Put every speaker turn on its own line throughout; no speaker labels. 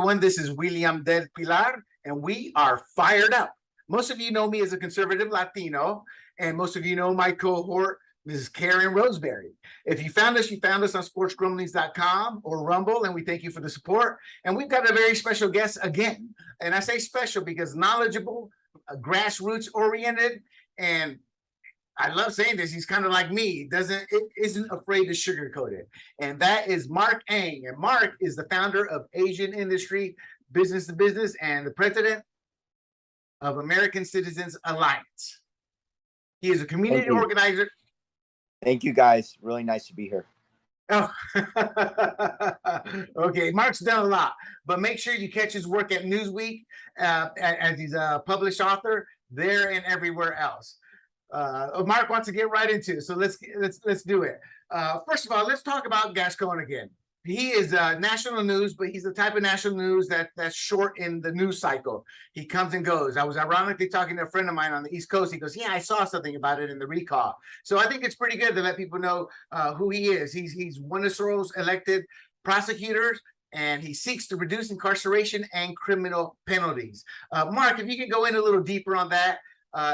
one. This is William del Pilar, and we are fired up. Most of you know me as a conservative Latino, and most of you know my cohort, Mrs. Karen Roseberry. If you found us on sportsgrumblings.com or Rumble, and we thank you for the support. And we've got a very special guest again. And I say special because knowledgeable, grassroots oriented, and I love saying this, he's kind of like me, isn't afraid to sugarcoat it. And that is Marc Ang. And Marc is the founder of Asian Industry Business to Business and the president of American Citizens Alliance. He is a community organizer.
Thank you, guys. Really nice to be here.
Oh, okay. Marc's done a lot, but make sure you catch his work at Newsweek as he's a published author there and everywhere else. Marc wants to get right into it, so let's do it. First of all, let's talk about Gascon again. He is national news, but he's the type of national news that's short in the news cycle. He comes and goes. I was ironically talking to a friend of mine on the East Coast. He goes, "Yeah, I saw something about it in the recall." So I think it's pretty good to let people know who he is. He's one of Sorrell's elected prosecutors, and he seeks to reduce incarceration and criminal penalties. Marc, if you can go in a little deeper on that.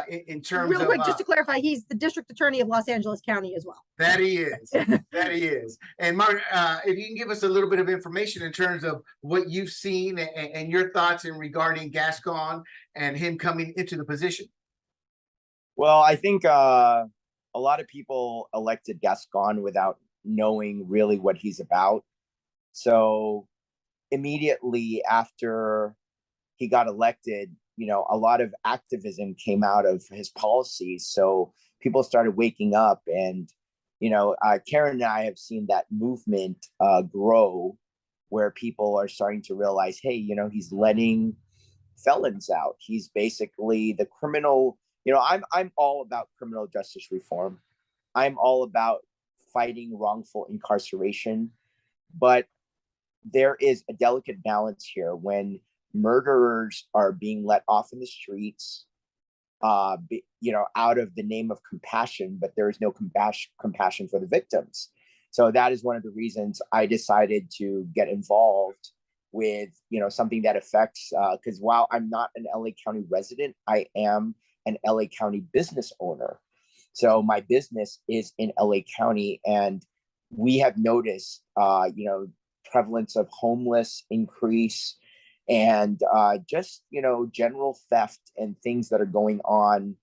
In terms
real quick, just to clarify, he's the district attorney of Los Angeles County as well.
That he is. That he is. And Marc, if you can give us a little bit of information in terms of what you've seen and your thoughts in regarding Gascon and him coming into the position.
Well, I think a lot of people elected Gascon without knowing really what he's about. So immediately after he got elected, a lot of activism came out of his policies. So people started waking up, and, Karen and I have seen that movement grow, where people are starting to realize, hey, he's letting felons out. He's basically the criminal. I'm all about criminal justice reform. I'm all about fighting wrongful incarceration, but there is a delicate balance here when murderers are being let off in the streets, out of the name of compassion, but there is no compassion for the victims. So that is one of the reasons I decided to get involved with, something that affects, because while I'm not an LA County resident, I am an LA County business owner. So my business is in LA County, and we have noticed, prevalence of homeless increase, and just general theft and things that are going on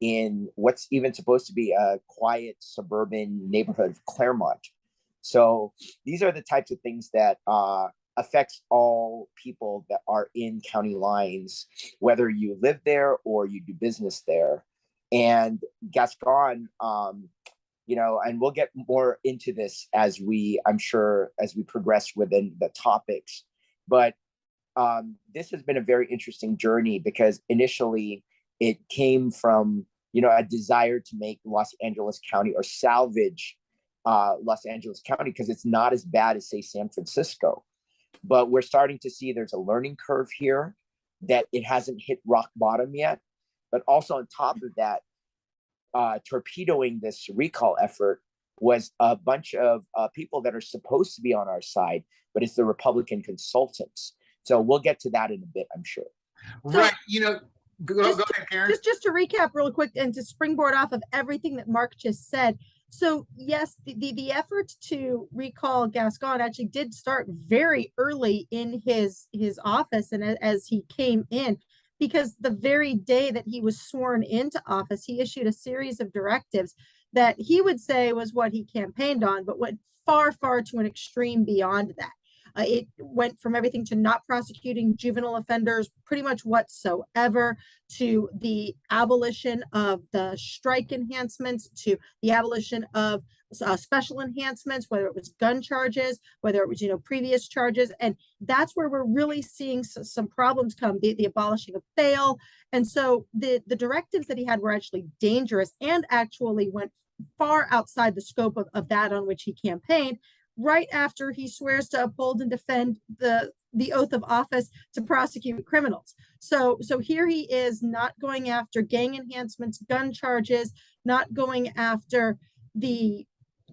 in what's even supposed to be a quiet suburban neighborhood of Claremont. So these are the types of things that affects all people that are in county lines, whether you live there or you do business there. And Gascon, and we'll get more into this as I'm sure as we progress within the topics, but this has been a very interesting journey, because initially it came from, a desire to make Los Angeles County, or salvage Los Angeles County, because it's not as bad as, say, San Francisco. But we're starting to see there's a learning curve here, that it hasn't hit rock bottom yet. But also on top of that, torpedoing this recall effort was a bunch of people that are supposed to be on our side, but it's the Republican consultants. So we'll get to that in a bit, I'm sure.
Right. Go ahead, Karen.
Just to recap real quick and to springboard off of everything that Marc just said. So yes, the effort to recall Gascon actually did start very early in his office, and as he came in, because the very day that he was sworn into office, he issued a series of directives that he would say was what he campaigned on, but went far, far to an extreme beyond that. It went from everything to not prosecuting juvenile offenders pretty much whatsoever, to the abolition of the strike enhancements, to the abolition of special enhancements, whether it was gun charges, whether it was, previous charges. And that's where we're really seeing some problems come, the abolishing of bail. And so the directives that he had were actually dangerous, and actually went far outside the scope of that on which he campaigned, right after he swears to uphold and defend the oath of office to prosecute criminals. So here he is, not going after gang enhancements, gun charges, not going after the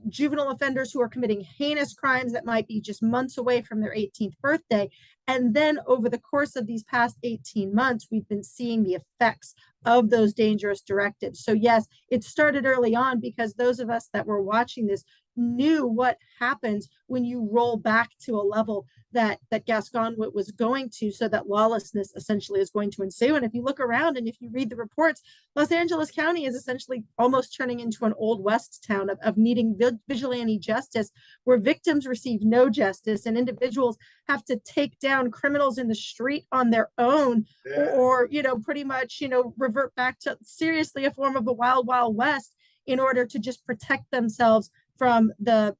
juvenile offenders who are committing heinous crimes that might be just months away from their 18th birthday. And then over the course of these past 18 months, we've been seeing the effects of those dangerous directives. So yes, it started early on because those of us that were watching this knew what happens when you roll back to a level that Gascon was going to, so that lawlessness essentially is going to ensue. And if you look around and if you read the reports, Los Angeles County is essentially almost turning into an old West town of needing vigilante justice, where victims receive no justice and individuals have to take down criminals in the street on their own, or pretty much revert back to seriously a form of the wild west in order to just protect themselves from the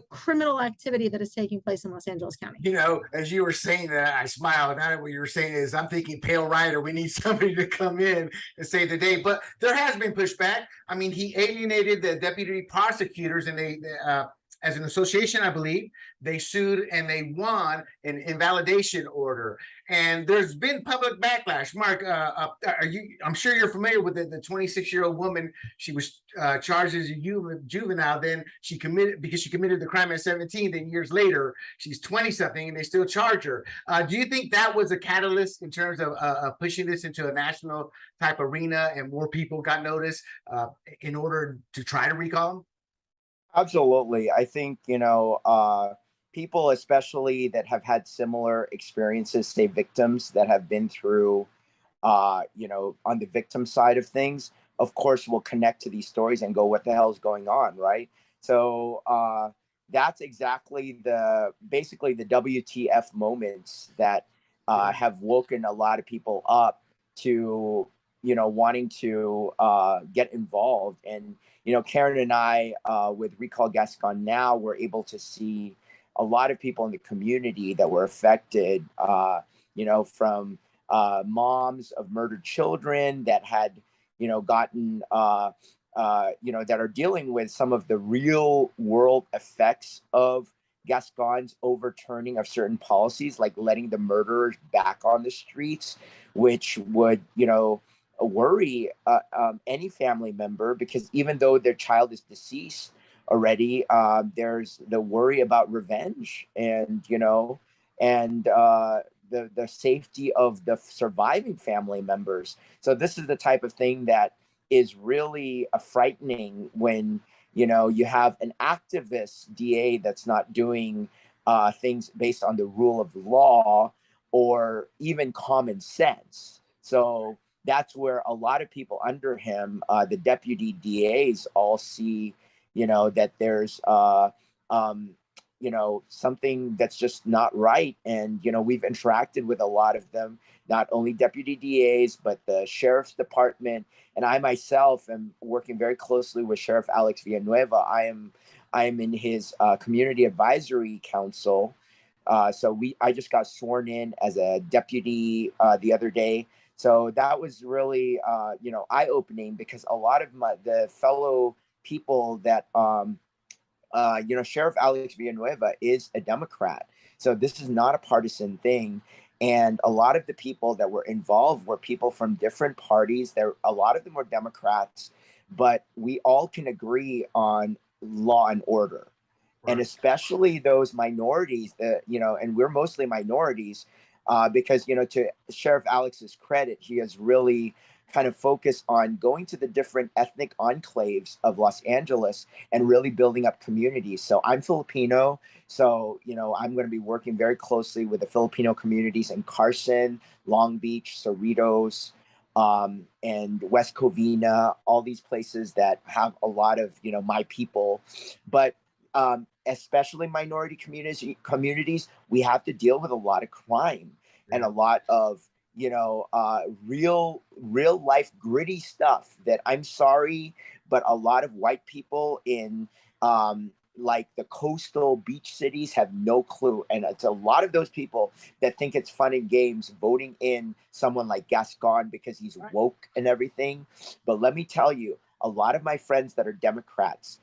criminal activity that is taking place in Los Angeles County.
As you were saying that, I smiled. Now what you were saying is, I'm thinking Pale Rider. We need somebody to come in and save the day. But there has been pushback. I mean, he alienated the deputy prosecutors, and they as an association, I believe, they sued and they won an invalidation order. And there's been public backlash. Mark, I'm sure you're familiar with the 26-year-old woman. She was charged as a juvenile. Then she committed the crime at 17. Then years later, she's 20-something, and they still charge her. Do you think that was a catalyst in terms of pushing this into a national type arena, and more people got noticed in order to try to recall him?
Absolutely. I think, people, especially that have had similar experiences, say victims that have been through, on the victim side of things, of course, will connect to these stories and go, what the hell is going on, right? So that's exactly basically the WTF moments that have woken a lot of people up to, wanting to get involved. And Karen and I, with Recall Gascon now, we're able to see a lot of people in the community that were affected, from moms of murdered children that had, gotten, that are dealing with some of the real world effects of Gascon's overturning of certain policies, like letting the murderers back on the streets, which would, worry any family member, because even though their child is deceased already, there's the worry about revenge and the safety of the surviving family members. So this is the type of thing that is really frightening when you have an activist DA that's not doing things based on the rule of law or even common sense. So that's where a lot of people under him, the deputy DAs, all see, that there's, something that's just not right. And, we've interacted with a lot of them, not only deputy DAs, but the sheriff's department. And I myself am working very closely with Sheriff Alex Villanueva. I am in his community advisory council. I just got sworn in as a deputy the other day. So that was really, eye-opening, because a lot of the fellow people that, Sheriff Alex Villanueva is a Democrat. So this is not a partisan thing. And a lot of the people that were involved were people from different parties. A lot of them were Democrats, but we all can agree on law and order. Right. And especially those minorities that, and we're mostly minorities, because, to Sheriff Alex's credit, he has really kind of focused on going to the different ethnic enclaves of Los Angeles and really building up communities. So I'm Filipino. So, I'm going to be working very closely with the Filipino communities in Carson, Long Beach, Cerritos, and West Covina, all these places that have a lot of, my people. But especially minority communities, we have to deal with a lot of crime and a lot of, real life gritty stuff that, I'm sorry, but a lot of white people in like the coastal beach cities have no clue. And it's a lot of those people that think it's fun and games voting in someone like Gascon because he's woke and everything. But let me tell you, a lot of my friends that are Democrats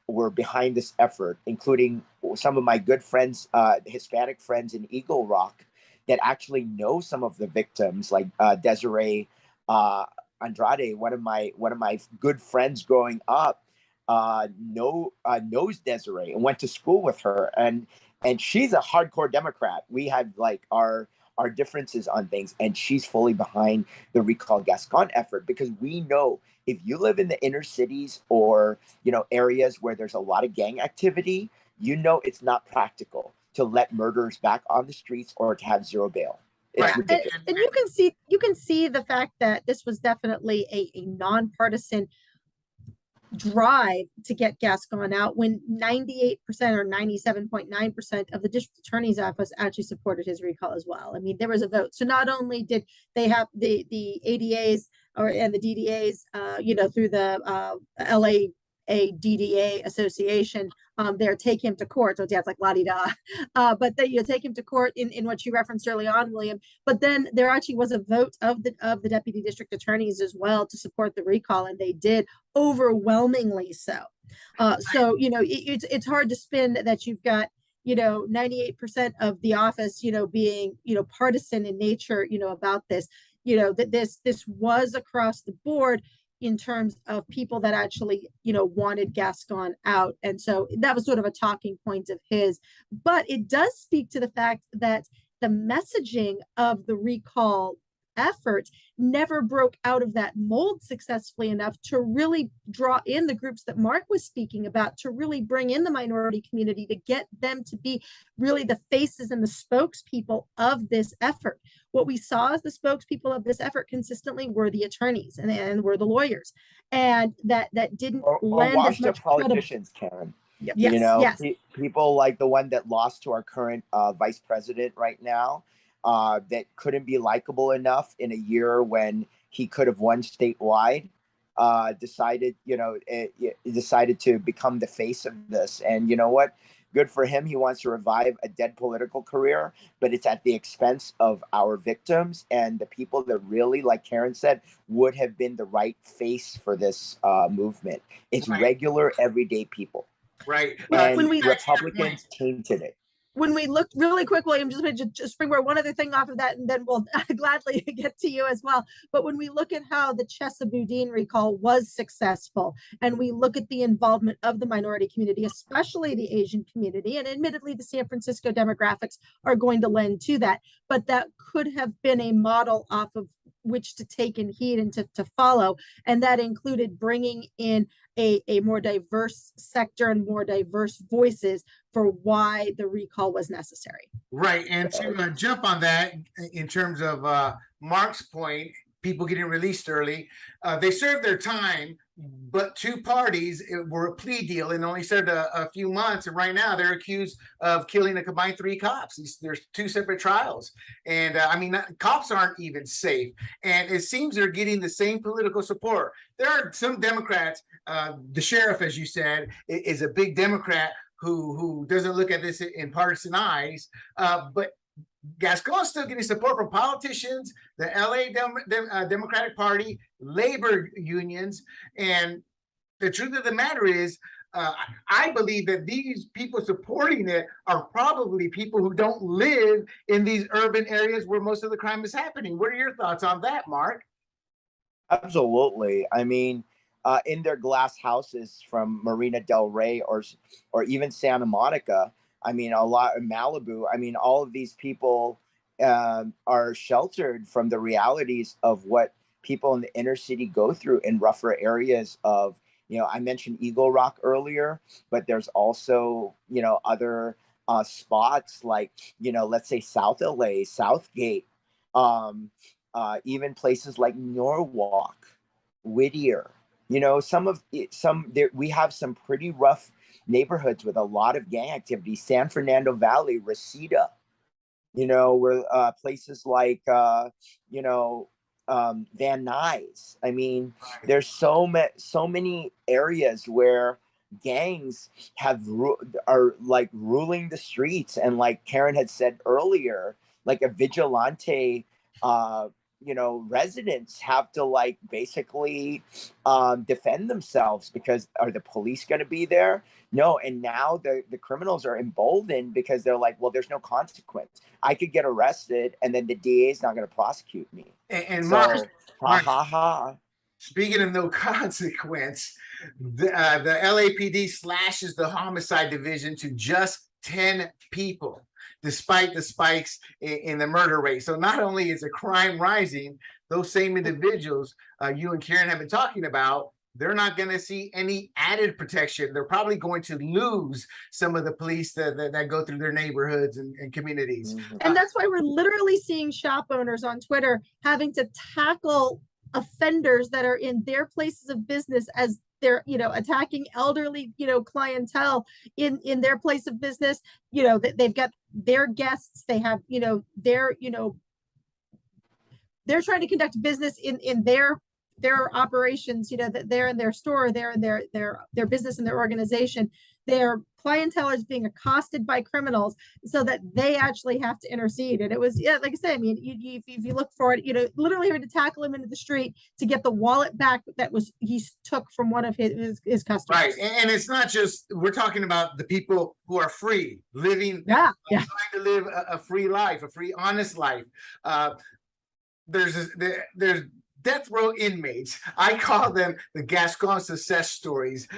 were behind this effort, including some of my good friends, Hispanic friends in Eagle Rock, that actually know some of the victims, like Desiree Andrade, one of my good friends growing up. knows Desiree and went to school with her, and she's a hardcore Democrat. We had like our differences on things, and she's fully behind the Recall Gascon effort, because we know if you live in the inner cities or areas where there's a lot of gang activity, it's not practical to let murderers back on the streets or to have zero bail. It's ridiculous.
And you can see the fact that this was definitely a nonpartisan drive to get Gascon out, when 98% or 97.9% of the district attorney's office actually supported his recall as well. I mean, there was a vote. So not only did they have the ADAs and the DDAs, through the LA DDA association, there take him to court. So it's like la-di-da. But then you take him to court in what you referenced early on, William. But then there actually was a vote of the deputy district attorneys as well to support the recall, and they did overwhelmingly so. So it's hard to spin that you've got 98% of the office being partisan in nature about this. That this was across the board in terms of people that actually, wanted Gascon out. And so that was sort of a talking point of his. But it does speak to the fact that the messaging of the recall effort never broke out of that mold successfully enough to really draw in the groups that Marc was speaking about, to really bring in the minority community, to get them to be really the faces and the spokespeople of this effort. What we saw as the spokespeople of this effort consistently were the attorneys and were the lawyers, and that didn't lend as much
politicians, Karen.
Yes.
People like the one that lost to our current vice president right now, that couldn't be likable enough in a year when he could have won statewide, decided to become the face of this. And you know what? Good for him. He wants to revive a dead political career, but it's at the expense of our victims and the people that really, like Karen said, would have been the right face for this movement. It's regular, everyday people.
Right.
And Republicans tainted it.
When we look really quick, William, just springboard one other thing off of that, and then we'll gladly get to you as well. But when we look at how the Chesa Boudin recall was successful, and we look at the involvement of the minority community, especially the Asian community, and admittedly the San Francisco demographics are going to lend to that, but that could have been a model off of which to take and heed and to follow. And that included bringing in a more diverse sector and more diverse voices for why the recall was necessary.
Right. And to jump on that, in terms of Marc's point, people getting released early, they served their time, but two parties were a plea deal and only served a few months. And right now they're accused of killing a combined 3 cops. There's 2 separate trials. And cops aren't even safe. And it seems they're getting the same political support. There are some Democrats, the sheriff, as you said, is a big Democrat who doesn't look at this in partisan eyes, but Gascon's still getting support from politicians, the LA Democratic Party, labor unions, and the truth of the matter is, I believe that these people supporting it are probably people who don't live in these urban areas where most of the crime is happening. What are your thoughts on that, Marc?
Absolutely. I mean, in their glass houses from Marina Del Rey or even Santa Monica, I mean, a lot of Malibu. I mean, all of these people are sheltered from the realities of what people in the inner city go through in rougher areas of, I mentioned Eagle Rock earlier, but there's also, other spots like, let's say South LA, Southgate, even places like Norwalk, Whittier. We have some pretty rough neighborhoods with a lot of gang activity. San Fernando Valley, Reseda, where places like Van Nuys. I mean, there's so many areas where gangs are like ruling the streets, and like Karen had said earlier, like a vigilante residents have to like basically defend themselves, because are the police going to be there? No. And now the criminals are emboldened because they're like, well, there's no consequence. I could get arrested and then the DA is not going to prosecute me.
And
so,
Marc, speaking of no consequence, the LAPD slashes the homicide division to just 10 people, despite the spikes in the murder rate. So not only is the crime rising, those same individuals you and Karen have been talking about, they're not going to see any added protection. They're probably going to lose some of the police that go through their neighborhoods and communities.
And that's why we're literally seeing shop owners on Twitter having to tackle offenders that are in their places of business as they're, attacking elderly, clientele in their place of business. They've got their guests, they have, they're trying to conduct business in their operations, that they're in their store, they're in their business and their organization. Their clientele is being accosted by criminals so that they actually have to intercede. And it was, like I said, I mean, if you look for it, literally having to tackle him into the street to get the wallet back that he took from one of his customers.
Right. And it's not just, we're talking about the people who are free, living, trying to live a free life, a free, honest life. There's death row inmates. I call them the Gascon success stories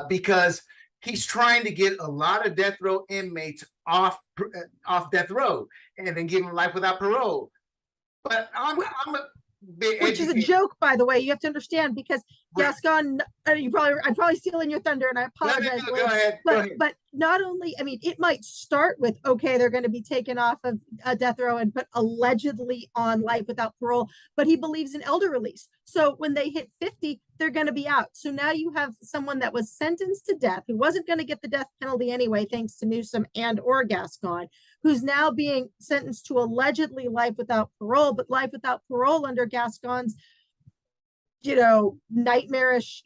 because he's trying to get a lot of death row inmates off death row and then give them life without parole. But
which is a joke, by the way. You have to understand, because Gascon, I'm probably stealing your thunder, and I apologize.
Go ahead.
But not only, I mean, it might start with, okay, they're going to be taken off of death row and put allegedly on life without parole, but he believes in elder release. So when they hit 50, they're going to be out. So now you have someone that was sentenced to death, who wasn't going to get the death penalty anyway, thanks to Newsom and or Gascon, who's now being sentenced to allegedly life without parole, but life without parole under Gascon's, nightmarish,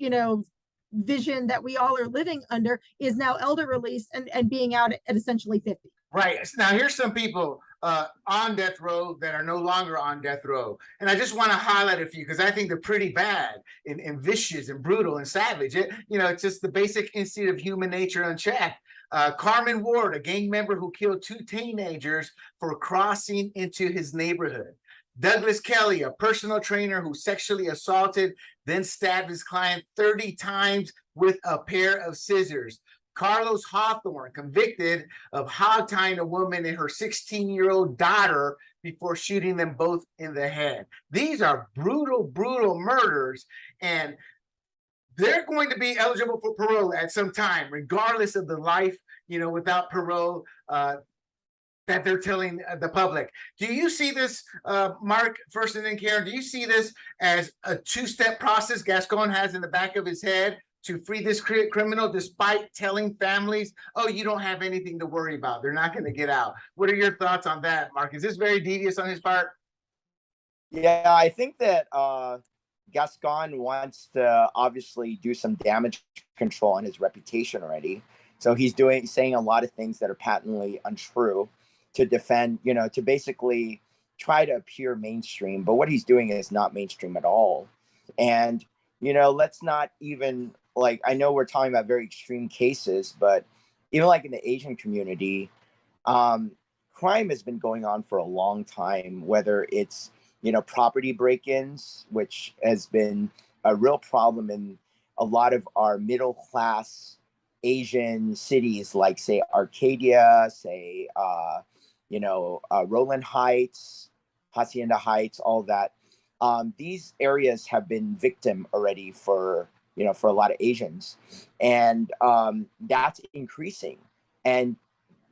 vision that we all are living under is now elder release and being out at essentially 50.
Right. Now, here's some people on death row that are no longer on death row. And I just want to highlight a few because I think they're pretty bad and vicious and brutal and savage. It's just the basic instinct of human nature unchecked. Carmen Ward, a gang member who killed 2 teenagers for crossing into his neighborhood. Douglas Kelly, a personal trainer who sexually assaulted, then stabbed his client 30 times with a pair of scissors. Carlos Hawthorne, convicted of hog-tying a woman and her 16-year-old daughter before shooting them both in the head. These are brutal, brutal murders, and they're going to be eligible for parole at some time, regardless of the life, without parole that they're telling the public. Do you see this, Mark, first and then Karen, do you see this as a 2-step process Gascon has in the back of his head to free this criminal, despite telling families, oh, you don't have anything to worry about, they're not going to get out? What are your thoughts on that, Mark? Is this very devious on his part?
Yeah, I think that Gascon wants to obviously do some damage control on his reputation already. So he's saying a lot of things that are patently untrue to defend, to basically try to appear mainstream. But what he's doing is not mainstream at all. And, let's not even, I know we're talking about very extreme cases, but even in the Asian community, crime has been going on for a long time, whether it's, property break-ins, which has been a real problem in a lot of our middle-class Asian cities, like, say, Arcadia, say, Rowland Heights, Hacienda Heights, all that. These areas have been victim already for a lot of Asians, and that's increasing. And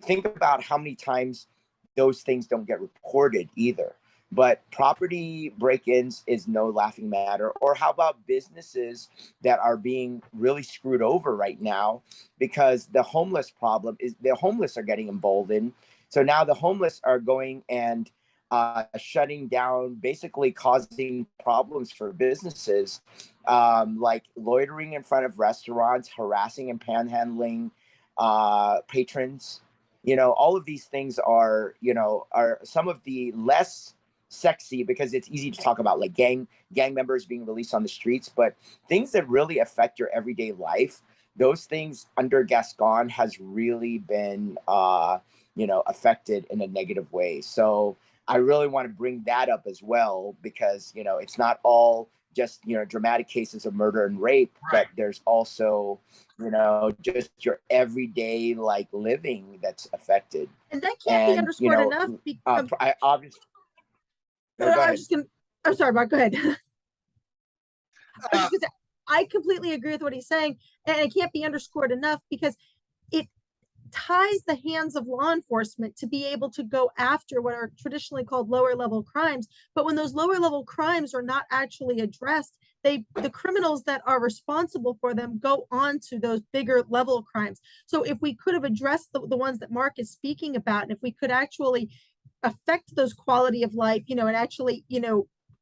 think about how many times those things don't get reported either. But property break-ins is no laughing matter. Or how about businesses that are being really screwed over right now because the homeless problem is the homeless are getting emboldened. So now the homeless are going and shutting down, basically causing problems for businesses, like loitering in front of restaurants, harassing and panhandling patrons. All of these things are some of the less sexy, because it's easy to talk about, like gang members being released on the streets, but things that really affect your everyday life, those things under Gascon has really been affected in a negative way. So I really want to bring that up as well, because it's not all just, dramatic cases of murder and rape, but there's also, just your everyday like living that's affected.
And that can't be underscored enough.
I obviously. No, go ahead.
I'm sorry, Mark, go ahead. I completely agree with what he's saying, and it can't be underscored enough because it ties the hands of law enforcement to be able to go after what are traditionally called lower level crimes. But when those lower level crimes are not actually addressed, the criminals that are responsible for them go on to those bigger level crimes. So if we could have addressed the ones that Mark is speaking about, and if we could actually affect those quality of life, and actually,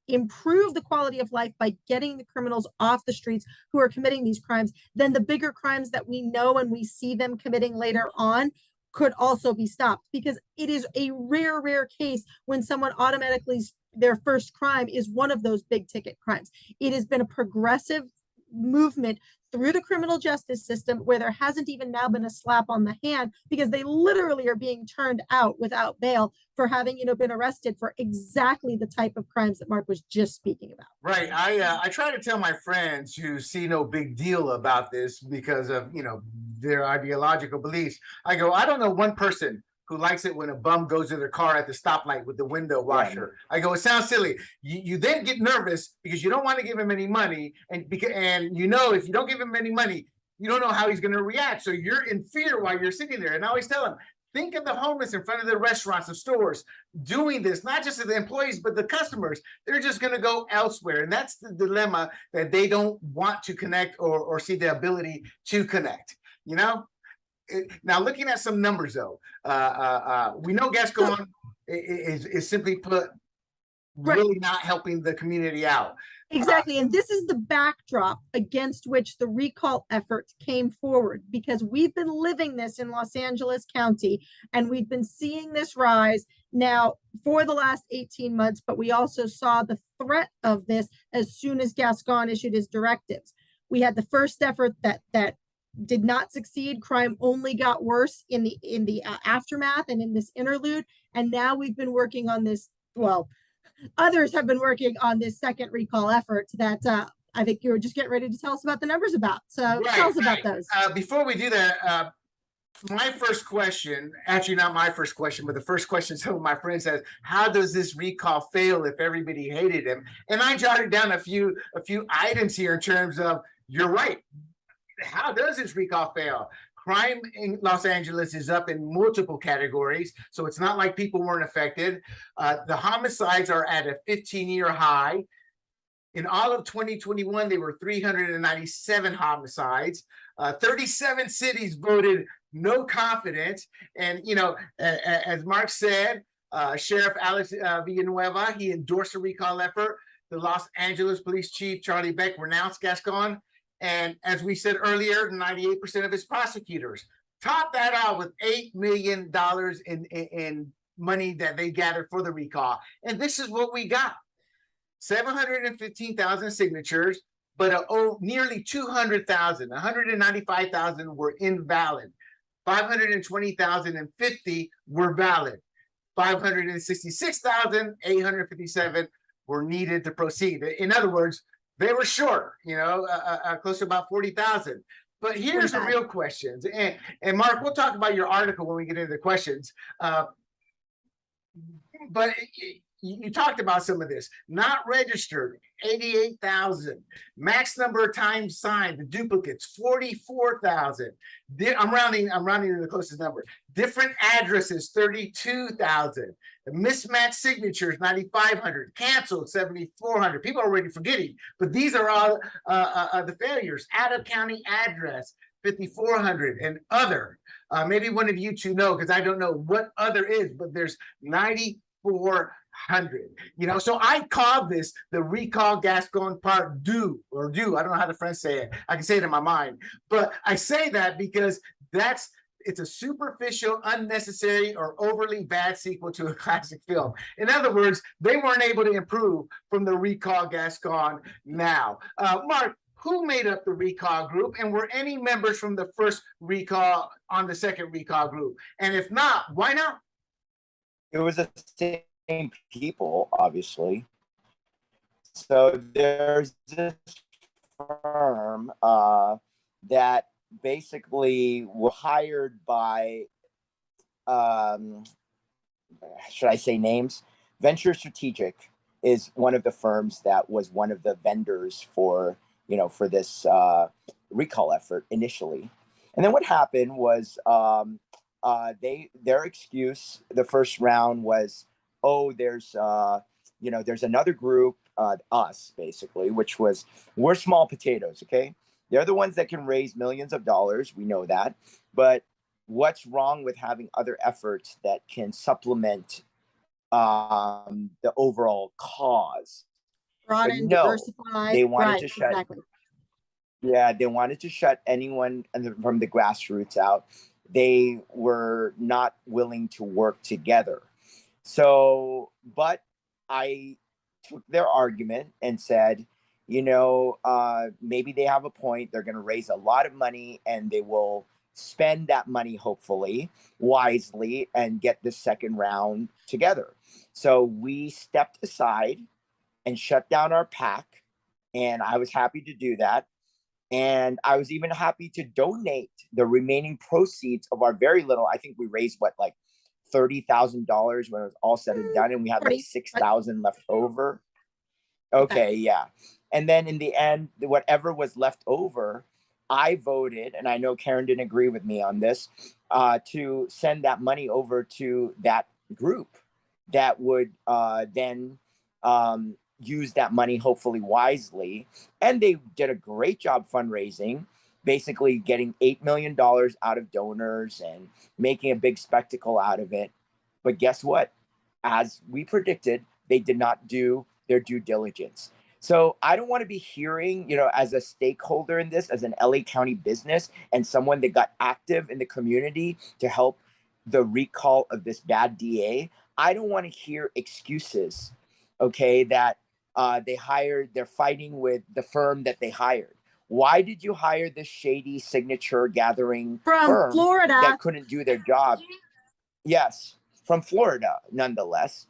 improve the quality of life by getting the criminals off the streets who are committing these crimes, then the bigger crimes that we know and we see them committing later on could also be stopped. Because it is a rare case when someone automatically, their first crime is one of those big ticket crimes. It has been a progressive movement through the criminal justice system where there hasn't even now been a slap on the hand, because they literally are being turned out without bail for having, been arrested for exactly the type of crimes that Mark was just speaking about.
Right. I try to tell my friends who see no big deal about this because of, their ideological beliefs. I go, I don't know one person who likes it when a bum goes to their car at the stoplight with the window washer. I go, it sounds silly. You then get nervous because you don't want to give him any money, and if you don't give him any money, you don't know how he's going to react. So you're in fear while you're sitting there. And I always tell him, think of the homeless in front of the restaurants and stores doing this, not just to the employees, but the customers. They're just going to go elsewhere. And that's the dilemma, that they don't want to connect or see the ability to connect, Now, looking at some numbers, though, we know Gascon is simply put really not helping the community out.
Exactly. And this is the backdrop against which the recall effort came forward, because we've been living this in Los Angeles County, and we've been seeing this rise now for the last 18 months. But we also saw the threat of this as soon as Gascon issued his directives. We had the first effort that did not succeed. Crime only got worse in the aftermath and in this interlude. And now we've been working on this. Well, others have been working on this second recall effort that I think you were just getting ready to tell us about the numbers about. So tell us about those.
Before we do that, my first question, actually not my first question, but the first question some of my friends said, how does this recall fail if everybody hated him? And I jotted down a few items here in terms of, you're right. How does this recall fail? Crime in Los Angeles is up in multiple categories, so it's not like people weren't affected. The homicides are at a 15-year high. In all of 2021, there were 397 homicides. 37 cities voted no confidence. And, as Mark said, Sheriff Alex Villanueva, he endorsed a recall effort. The Los Angeles Police Chief, Charlie Beck, renounced Gascon. And as we said earlier, 98% of his prosecutors. Top that off with $8 million in money that they gathered for the recall. And this is what we got. 715,000 signatures, but nearly 200,000, 195,000 were invalid. 520,050 were valid. 566,857 were needed to proceed. In other words, they were short, close to about 40,000. But here's the real questions. And Mark, we'll talk about your article when we get into the questions. But you talked about some of this. Not registered, 88,000. Max number of times signed, the duplicates, 44,000. I'm rounding to the closest number. Different addresses, 32,000. Mismatched signatures, 9,500. Canceled, 7,400. People are already forgetting, but these are all the failures. Out of county address, 5,400, and other. Maybe one of you two know, because I don't know what other is, but there's 9,400. So I called this the recall Gascon part do. I don't know how the French say it. I can say it in my mind, but I say that because it's a superficial, unnecessary, or overly bad sequel to a classic film. In other words, they weren't able to improve from the recall Gascon now. Mark, who made up the recall group, and were any members from the first recall on the second recall group? And if not, why not?
It was the same people, obviously. So there's this firm that basically were hired by, should I say names? Venture Strategic is one of the firms that was one of the vendors for, for this recall effort initially. And then what happened was their excuse the first round was, oh, there's another group, us basically, which was, we're small potatoes, okay? They're the ones that can raise millions of dollars. We know that. But what's wrong with having other efforts that can supplement the overall cause?
Broaden,
No,
diversify.
they wanted
Right,
to shut.
exactly.
Yeah, they wanted to shut anyone from the grassroots out. They were not willing to work together. So, but I took their argument and said, maybe they have a point. They're going to raise a lot of money and they will spend that money, hopefully, wisely and get the second round together. So we stepped aside and shut down our PAC. And I was happy to do that. And I was even happy to donate the remaining proceeds of our very little, I think we raised like $30,000 when it was all said and done. And we had like 6,000 left over. Okay, yeah. And then in the end, whatever was left over, I voted, and I know Karen didn't agree with me on this, to send that money over to that group that would then use that money hopefully wisely. And they did a great job fundraising, basically getting $8 million out of donors and making a big spectacle out of it. But guess what? As we predicted, they did not do their due diligence. So I don't want to be hearing, as a stakeholder in this, as an LA County business and someone that got active in the community to help the recall of this bad DA, I don't want to hear excuses, okay, that they're fighting with the firm that they hired. Why did you hire this shady signature gathering firm
Florida
that couldn't do their job? Yes, from Florida, nonetheless.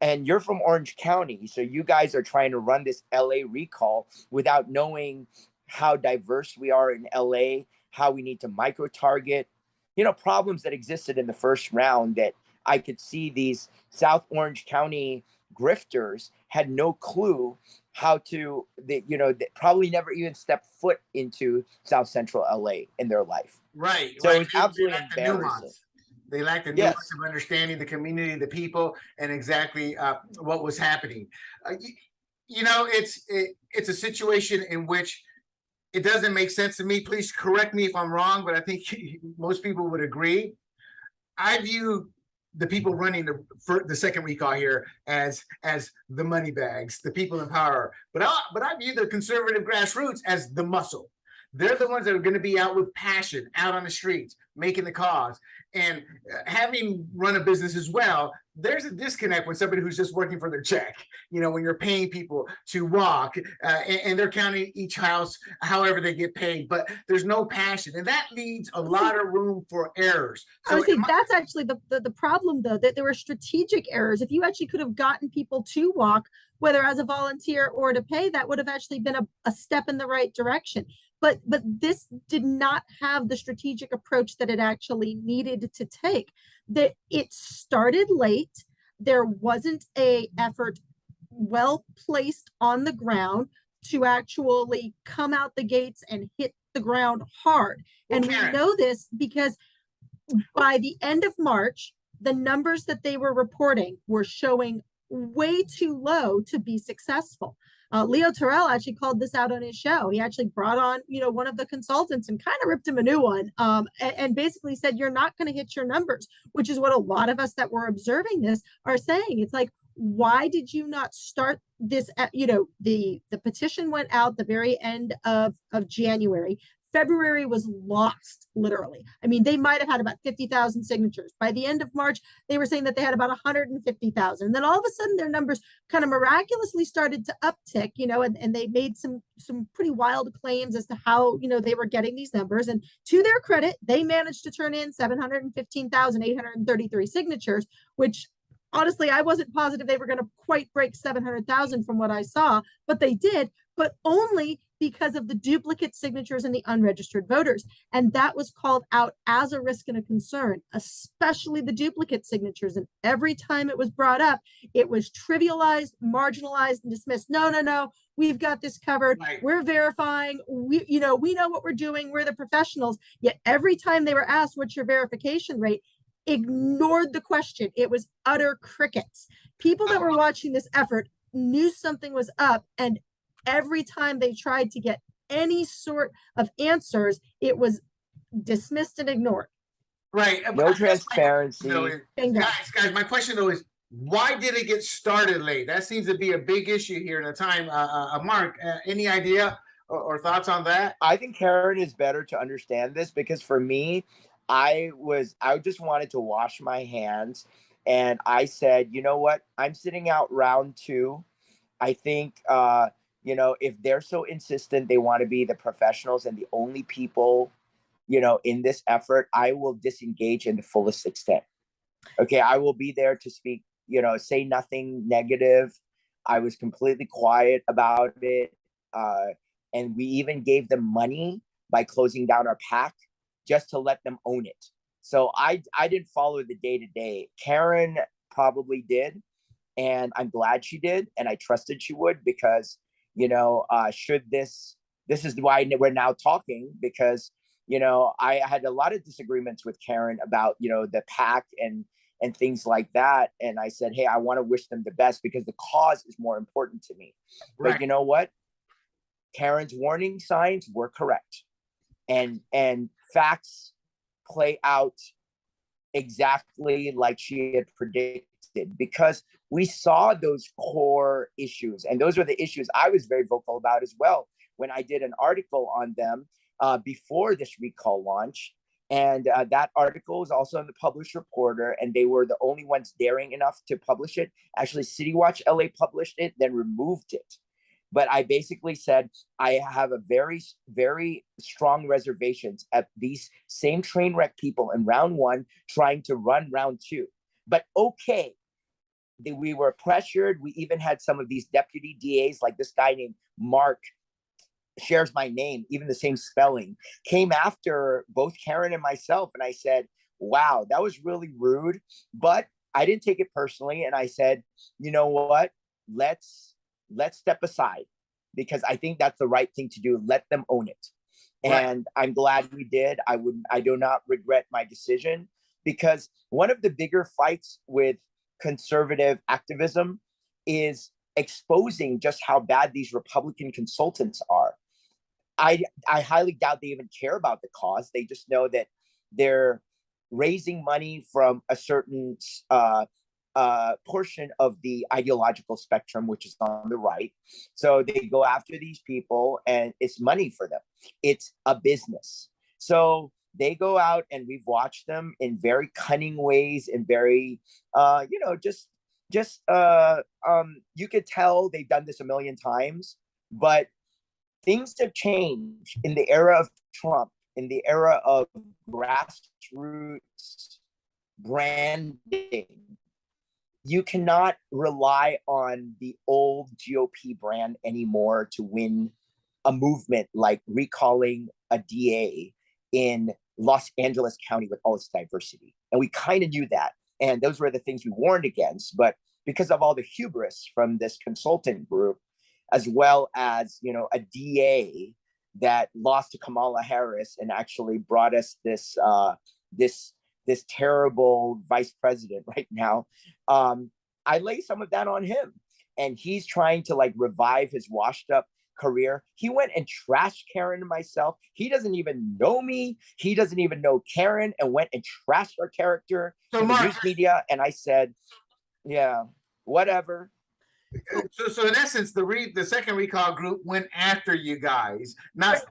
And you're from Orange County, so you guys are trying to run this LA recall without knowing how diverse we are in LA, how we need to micro-target, problems that existed in the first round that I could see these South Orange County grifters had no clue how to, they probably never even stepped foot into South Central LA in their life.
Right.
So it's absolutely embarrassing.
They lack the nuance of understanding the community, the people, and exactly what was happening. It's a situation in which it doesn't make sense to me. Please correct me if I'm wrong, but I think most people would agree. I view the people running the second recall here as the money bags, the people in power. But I view the conservative grassroots as the muscle. They're the ones that are going to be out with passion, out on the streets, making the cause. And having run a business as well, there's a disconnect with somebody who's just working for their check. When you're paying people to walk and they're counting each house however they get paid, but there's no passion. And that leaves a lot of room for errors.
So I would say that's actually the problem, though, that there were strategic errors. If you actually could have gotten people to walk, whether as a volunteer or to pay, that would have actually been a step in the right direction. But this did not have the strategic approach that it actually needed to take. That it started late. There wasn't a effort well placed on the ground to actually come out the gates and hit the ground hard. And we know this because by the end of March, the numbers that they were reporting were showing way too low to be successful. Leo Terrell actually called this out on his show. He actually brought on, one of the consultants and kind of ripped him a new one, and basically said, you're not going to hit your numbers, which is what a lot of us that were observing this are saying. It's like, why did you not start this? The petition went out the very end of January. February was lost, literally. I mean, they might have had about 50,000 signatures. By the end of March, they were saying that they had about 150,000. And then all of a sudden, their numbers kind of miraculously started to uptick, and they made some pretty wild claims as to how, they were getting these numbers. And to their credit, they managed to turn in 715,833 signatures, which honestly, I wasn't positive they were going to quite break 700,000 from what I saw, but they did, but only because of the duplicate signatures and the unregistered voters. And that was called out as a risk and a concern, especially the duplicate signatures. And every time it was brought up, it was trivialized, marginalized, and dismissed. No, no, no, we've got this covered.
Right.
We're verifying. We know what we're doing. We're the professionals. Yet every time they were asked, what's your verification rate? Ignored the question. It was utter crickets. People that were watching this effort knew something was up, and every time they tried to get any sort of answers, it was dismissed and ignored.
Right.
No transparency.
Guys, my question though is, why did it get started late? That seems to be a big issue here at the time. Mark, any idea or thoughts on that?
I think Karen is better to understand this, because for me, I just wanted to wash my hands, and I said, you know what? I'm sitting out round 2. I think, if they're so insistent, they want to be the professionals and the only people, in this effort, I will disengage in the fullest extent. Okay, I will be there to speak, say nothing negative. I was completely quiet about it. And we even gave them money by closing down our PAC just to let them own it. So I didn't follow the day-to-day. Karen probably did. And I'm glad she did. And I trusted she would, because, should this is why we're now talking, because, I had a lot of disagreements with Karen about, the PAC and things like that. And I said, hey, I want to wish them the best, because the cause is more important to me. Right. But you know what? Karen's warning signs were correct. And facts play out exactly like she had predicted, because we saw those core issues, and those were the issues I was very vocal about as well when I did an article on them before this recall launch. And that article is also in the Published Reporter, and they were the only ones daring enough to publish it. Actually, City Watch LA published it, then removed it. But I basically said, I have a very, very strong reservations at these same train wreck people in round 1 trying to run round 2. But okay, we were pressured. We even had some of these deputy DAs, like this guy named Marc, shares my name, even the same spelling, came after both Karen and myself. And I said, wow, that was really rude. But I didn't take it personally. And I said, you know what? Let's step aside, because I think that's the right thing to do. Let them own it. Right. And I'm glad we did. I do not regret my decision, because one of the bigger fights with conservative activism is exposing just how bad these Republican consultants are. I highly doubt they even care about the cause. They just know that they're raising money from a certain portion of the ideological spectrum, which is on the right. So they go after these people, and it's money for them. It's a business. So they go out, and we've watched them in very cunning ways, and very, you could tell they've done this a million times, but things have changed in the era of Trump, in the era of grassroots branding. You cannot rely on the old GOP brand anymore to win a movement like recalling a DA in Los Angeles County with all its diversity. And we kind of knew that. And those were the things we warned against. But because of all the hubris from this consultant group, as well as, a DA that lost to Kamala Harris and actually brought us this terrible vice president right now, I lay some of that on him. And he's trying to revive his washed up career. He went and trashed Karen and myself. He doesn't even know me. He doesn't even know Karen, and went and trashed our character in the news media. And I said, yeah, whatever.
So in essence, the second recall group went after you guys. Not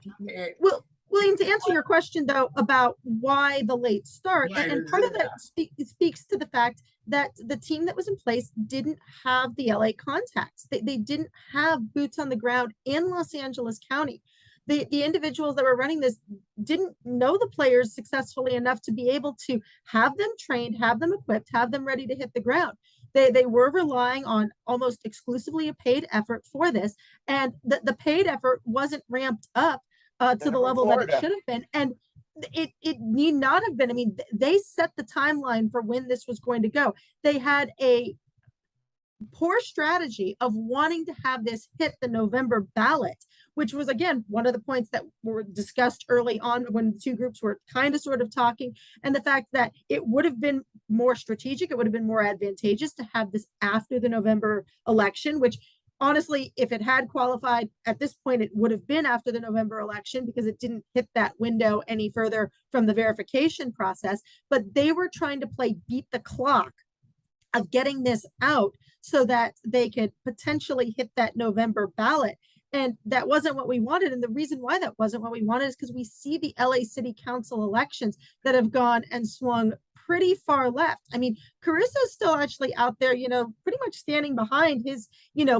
well, William, to answer your question though about why the late start, and part of that speaks to the fact that the team that was in place didn't have the LA contacts. They didn't have boots on the ground in Los Angeles County. The individuals that were running this didn't know the players successfully enough to be able to have them trained, have them equipped, have them ready to hit the ground. They were relying on almost exclusively a paid effort for this, and the paid effort wasn't ramped up to the level that it should have been. And it need not have been. I mean, they set the timeline for when this was going to go. They had a poor strategy of wanting to have this hit the November ballot, which was, again, one of the points that were discussed early on when the two groups were kind of sort of talking, and the fact that it would have been more strategic, it would have been more advantageous to have this after the November election, which honestly, if it had qualified at this point, it would have been after the November election because it didn't hit that window any further from the verification process. But they were trying to play beat the clock of getting this out so that they could potentially hit that November ballot. And that wasn't what we wanted. And the reason why that wasn't what we wanted is because we see the LA City Council elections that have gone and swung pretty far left. I mean, Caruso's still actually out there, pretty much standing behind his,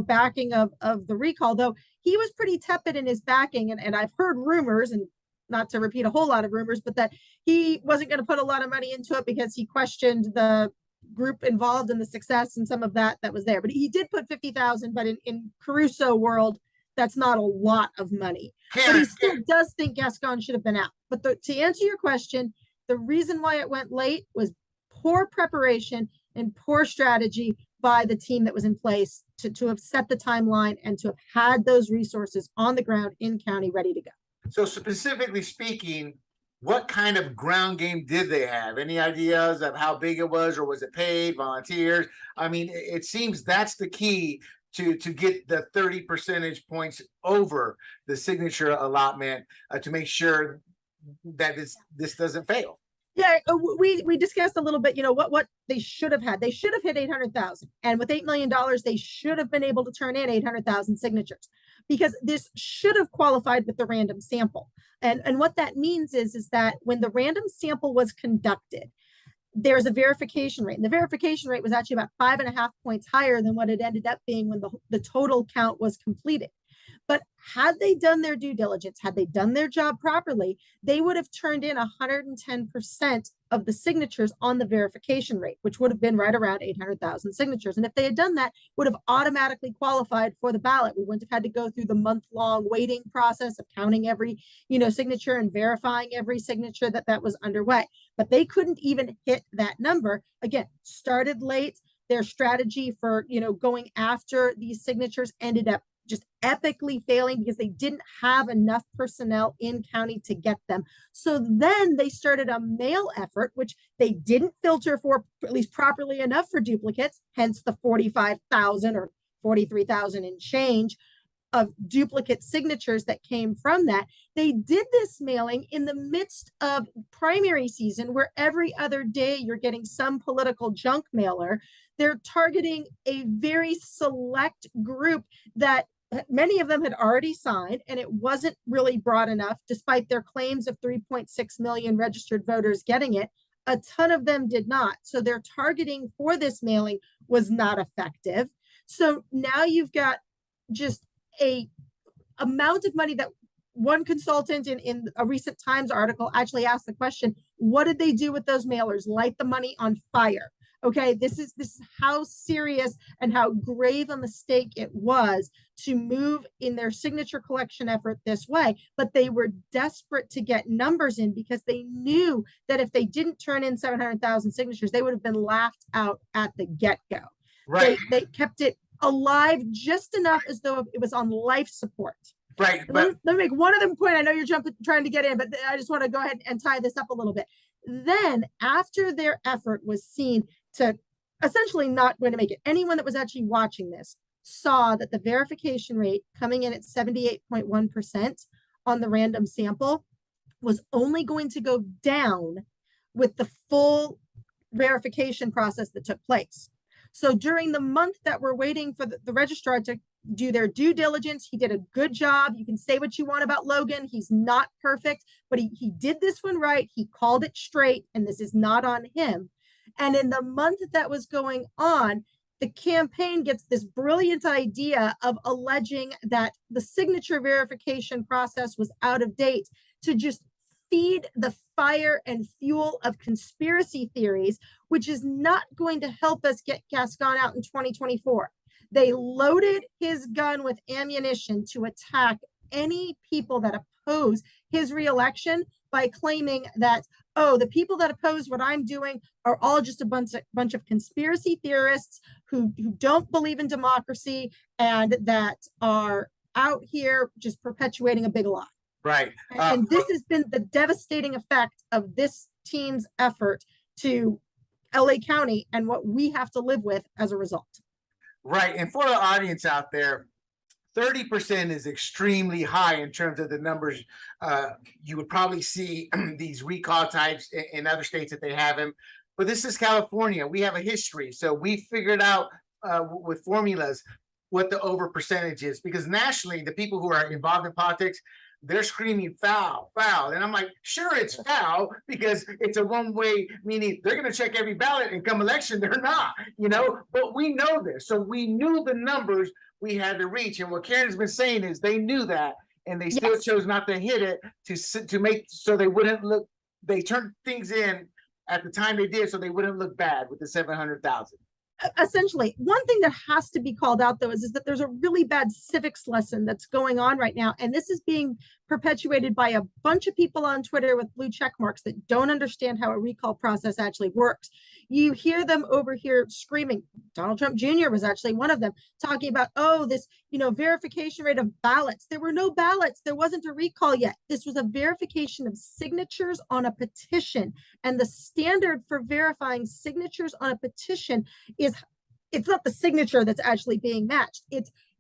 backing of the recall, though he was pretty tepid in his backing. And I've heard rumors, and not to repeat a whole lot of rumors, but that he wasn't going to put a lot of money into it because he questioned the group involved in the success and some of that was there. But he did put 50,000, but in Caruso world, that's not a lot of money. But he still does think Gascon should have been out. But to answer your question, the reason why it went late was poor preparation and poor strategy by the team that was in place to have set the timeline and to have had those resources on the ground in county ready to go.
So specifically speaking, what kind of ground game did they have? Any ideas of how big it was, or was it paid, volunteers? I mean, it seems that's the key to get the 30 percentage points over the signature allotment to make sure that this doesn't fail.
Yeah, we discussed a little bit, what they should have had. They should have hit 800,000, and with $8 million, they should have been able to turn in 800,000 signatures, because this should have qualified with the random sample. And what that means is that when the random sample was conducted, there's a verification rate, and the verification rate was actually about 5.5 points higher than what it ended up being when the total count was completed. But had they done their due diligence, had they done their job properly, they would have turned in 110% of the signatures on the verification rate, which would have been right around 800,000 signatures. And if they had done that, would have automatically qualified for the ballot. We wouldn't have had to go through the month-long waiting process of counting every, signature and verifying every signature that was underway. But they couldn't even hit that number. Again, started late. Their strategy for, going after these signatures ended up just epically failing because they didn't have enough personnel in county to get them. So then they started a mail effort, which they didn't filter for at least properly enough for duplicates, hence the 45,000 or 43,000 and change of duplicate signatures that came from that. They did this mailing in the midst of primary season, where every other day you're getting some political junk mailer. They're targeting a very select group that many of them had already signed, and it wasn't really broad enough, despite their claims of 3.6 million registered voters getting it. A ton of them did not. So their targeting for this mailing was not effective. So now you've got just a amount of money that one consultant in a recent Times article actually asked the question, what did they do with those mailers? Light the money on fire. Okay, this is how serious and how grave a mistake it was to move in their signature collection effort this way. But they were desperate to get numbers in because they knew that if they didn't turn in 700,000 signatures, they would have been laughed out at the get-go.
Right.
They kept it alive just enough as though it was on life support.
Right.
Let me make one other point. I know you're trying to get in, but I just want to go ahead and tie this up a little bit. Then, after their effort was seen to essentially not going to make it, anyone that was actually watching this saw that the verification rate coming in at 78.1% on the random sample was only going to go down with the full verification process that took place. So during the month that we're waiting for the registrar to do their due diligence, he did a good job. You can say what you want about Logan. He's not perfect, but he did this one right. He called it straight, and this is not on him. And in the month that was going on, the campaign gets this brilliant idea of alleging that the signature verification process was out of date to just feed the fire and fuel of conspiracy theories, which is not going to help us get Gascon out in 2024. They loaded his gun with ammunition to attack any people that oppose his reelection by claiming that, oh, the people that oppose what I'm doing are all just a bunch of conspiracy theorists who don't believe in democracy and that are out here just perpetuating a big lie.
Right.
And this has been the devastating effect of this team's effort to LA County and what we have to live with as a result.
Right. And for the audience out there, 30% is extremely high in terms of the numbers. You would probably see these recall types in other states that they have them. But this is California. We have a history. So we figured out with formulas what the over percentage is, because nationally, the people who are involved in politics, they're screaming foul, foul. And I'm like, sure, it's foul because it's a one-way, meaning they're going to check every ballot and come election, they're not, but we know this. So we knew the numbers we had to reach. And what Karen's been saying is they knew that, and they still chose not to hit it to make, so they wouldn't look, they turned things in at the time they did, so they wouldn't look bad with the 700,000.
Essentially, one thing that has to be called out, though, is that there's a really bad civics lesson that's going on right now. And this is being perpetuated by a bunch of people on Twitter with blue check marks that don't understand how a recall process actually works. You hear them over here screaming. Donald Trump Jr. was actually one of them, talking about, oh, this, verification rate of ballots. There were no ballots. There wasn't a recall yet. This was a verification of signatures on a petition. And the standard for verifying signatures on a petition is, it's not the signature that's actually being matched.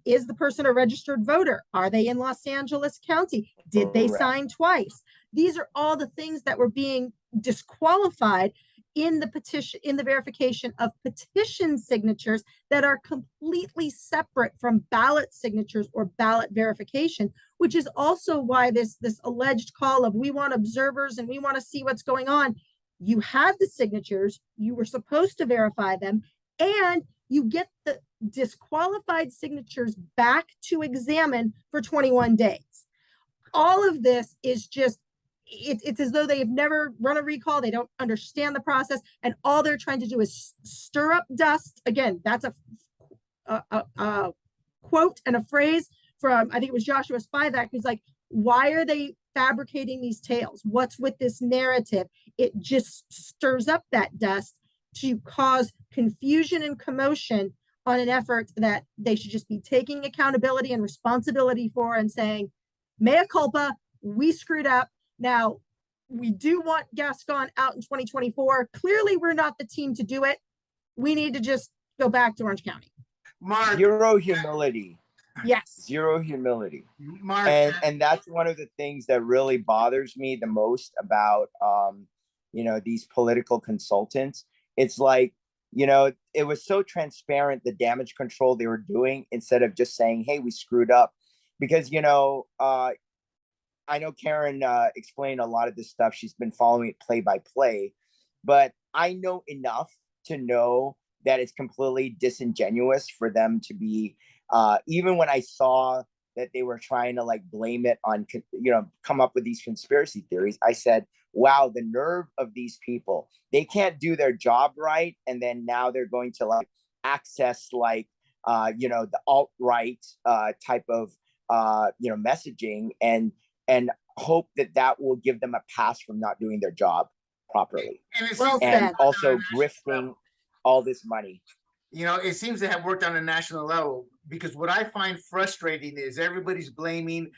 Is the person a registered voter? Are they in Los Angeles County? Did they sign twice? These are all the things that were being disqualified in the petition, in the verification of petition signatures that are completely separate from ballot signatures or ballot verification, which is also why this alleged call of we want observers and we want to see what's going on. You had the signatures, you were supposed to verify them, and you get the disqualified signatures back to examine for 21 days. All of this is just, it's as though they have never run a recall. They don't understand the process, and all they're trying to do is stir up dust. Again, that's a quote and a phrase from, I think it was Joshua Spivak, who's like, why are they fabricating these tales? What's with this narrative? It just stirs up that dust to cause confusion and commotion on an effort that they should just be taking accountability and responsibility for and saying, mea culpa, we screwed up. Now, we do want Gascon out in 2024. Clearly, we're not the team to do it. We need to just go back to Orange County.
Mark.
Zero humility.
Yes.
Zero humility.
Mark.
And that's one of the things that really bothers me the most about, these political consultants. It's like, it was so transparent, the damage control they were doing, instead of just saying, hey, we screwed up. Because, I know Karen explained a lot of this stuff. She's been following it play by play, but I know enough to know that it's completely disingenuous for them to be, even when I saw that they were trying to blame it on, come up with these conspiracy theories, I said, wow, the nerve of these people. They can't do their job right. And then now they're going to access the alt-right type of, messaging and hope that will give them a pass from not doing their job properly. And also grifting all this money.
It seems to have worked on a national level, because what I find frustrating is everybody's blaming,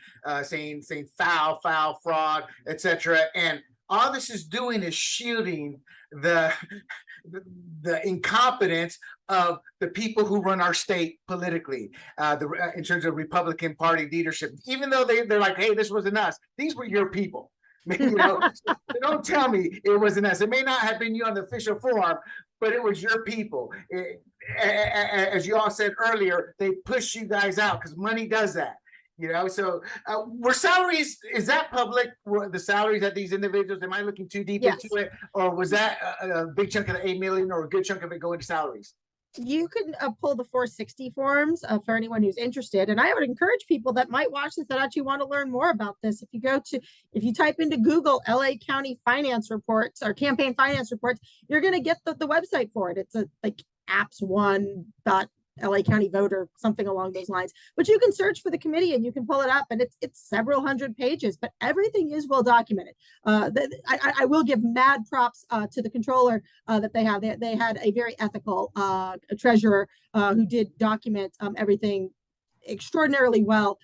saying foul, fraud, etc. And all this is doing is shielding the incompetence of the people who run our state politically, in terms of Republican Party leadership. Even though they're like, hey, this wasn't us. These were your people. So don't tell me it wasn't us. It may not have been you on the official form, but it was your people. As you all said earlier, they push you guys out because money does that. So were salaries, is that public? Were the salaries that these individuals, am I looking too deep into it? Or was that a big chunk of the 8 million or a good chunk of it going to salaries?
You can pull the 460 forms for anyone who's interested. And I would encourage people that might watch this that actually want to learn more about this. If you type into Google LA County finance reports or campaign finance reports, you're going to get the website for it. It's like apps1.LA County voter, something along those lines. But you can search for the committee and you can pull it up, and it's several hundred pages, but everything is well documented. I will give mad props to the controller that they have. They had a very ethical treasurer who did document everything extraordinarily well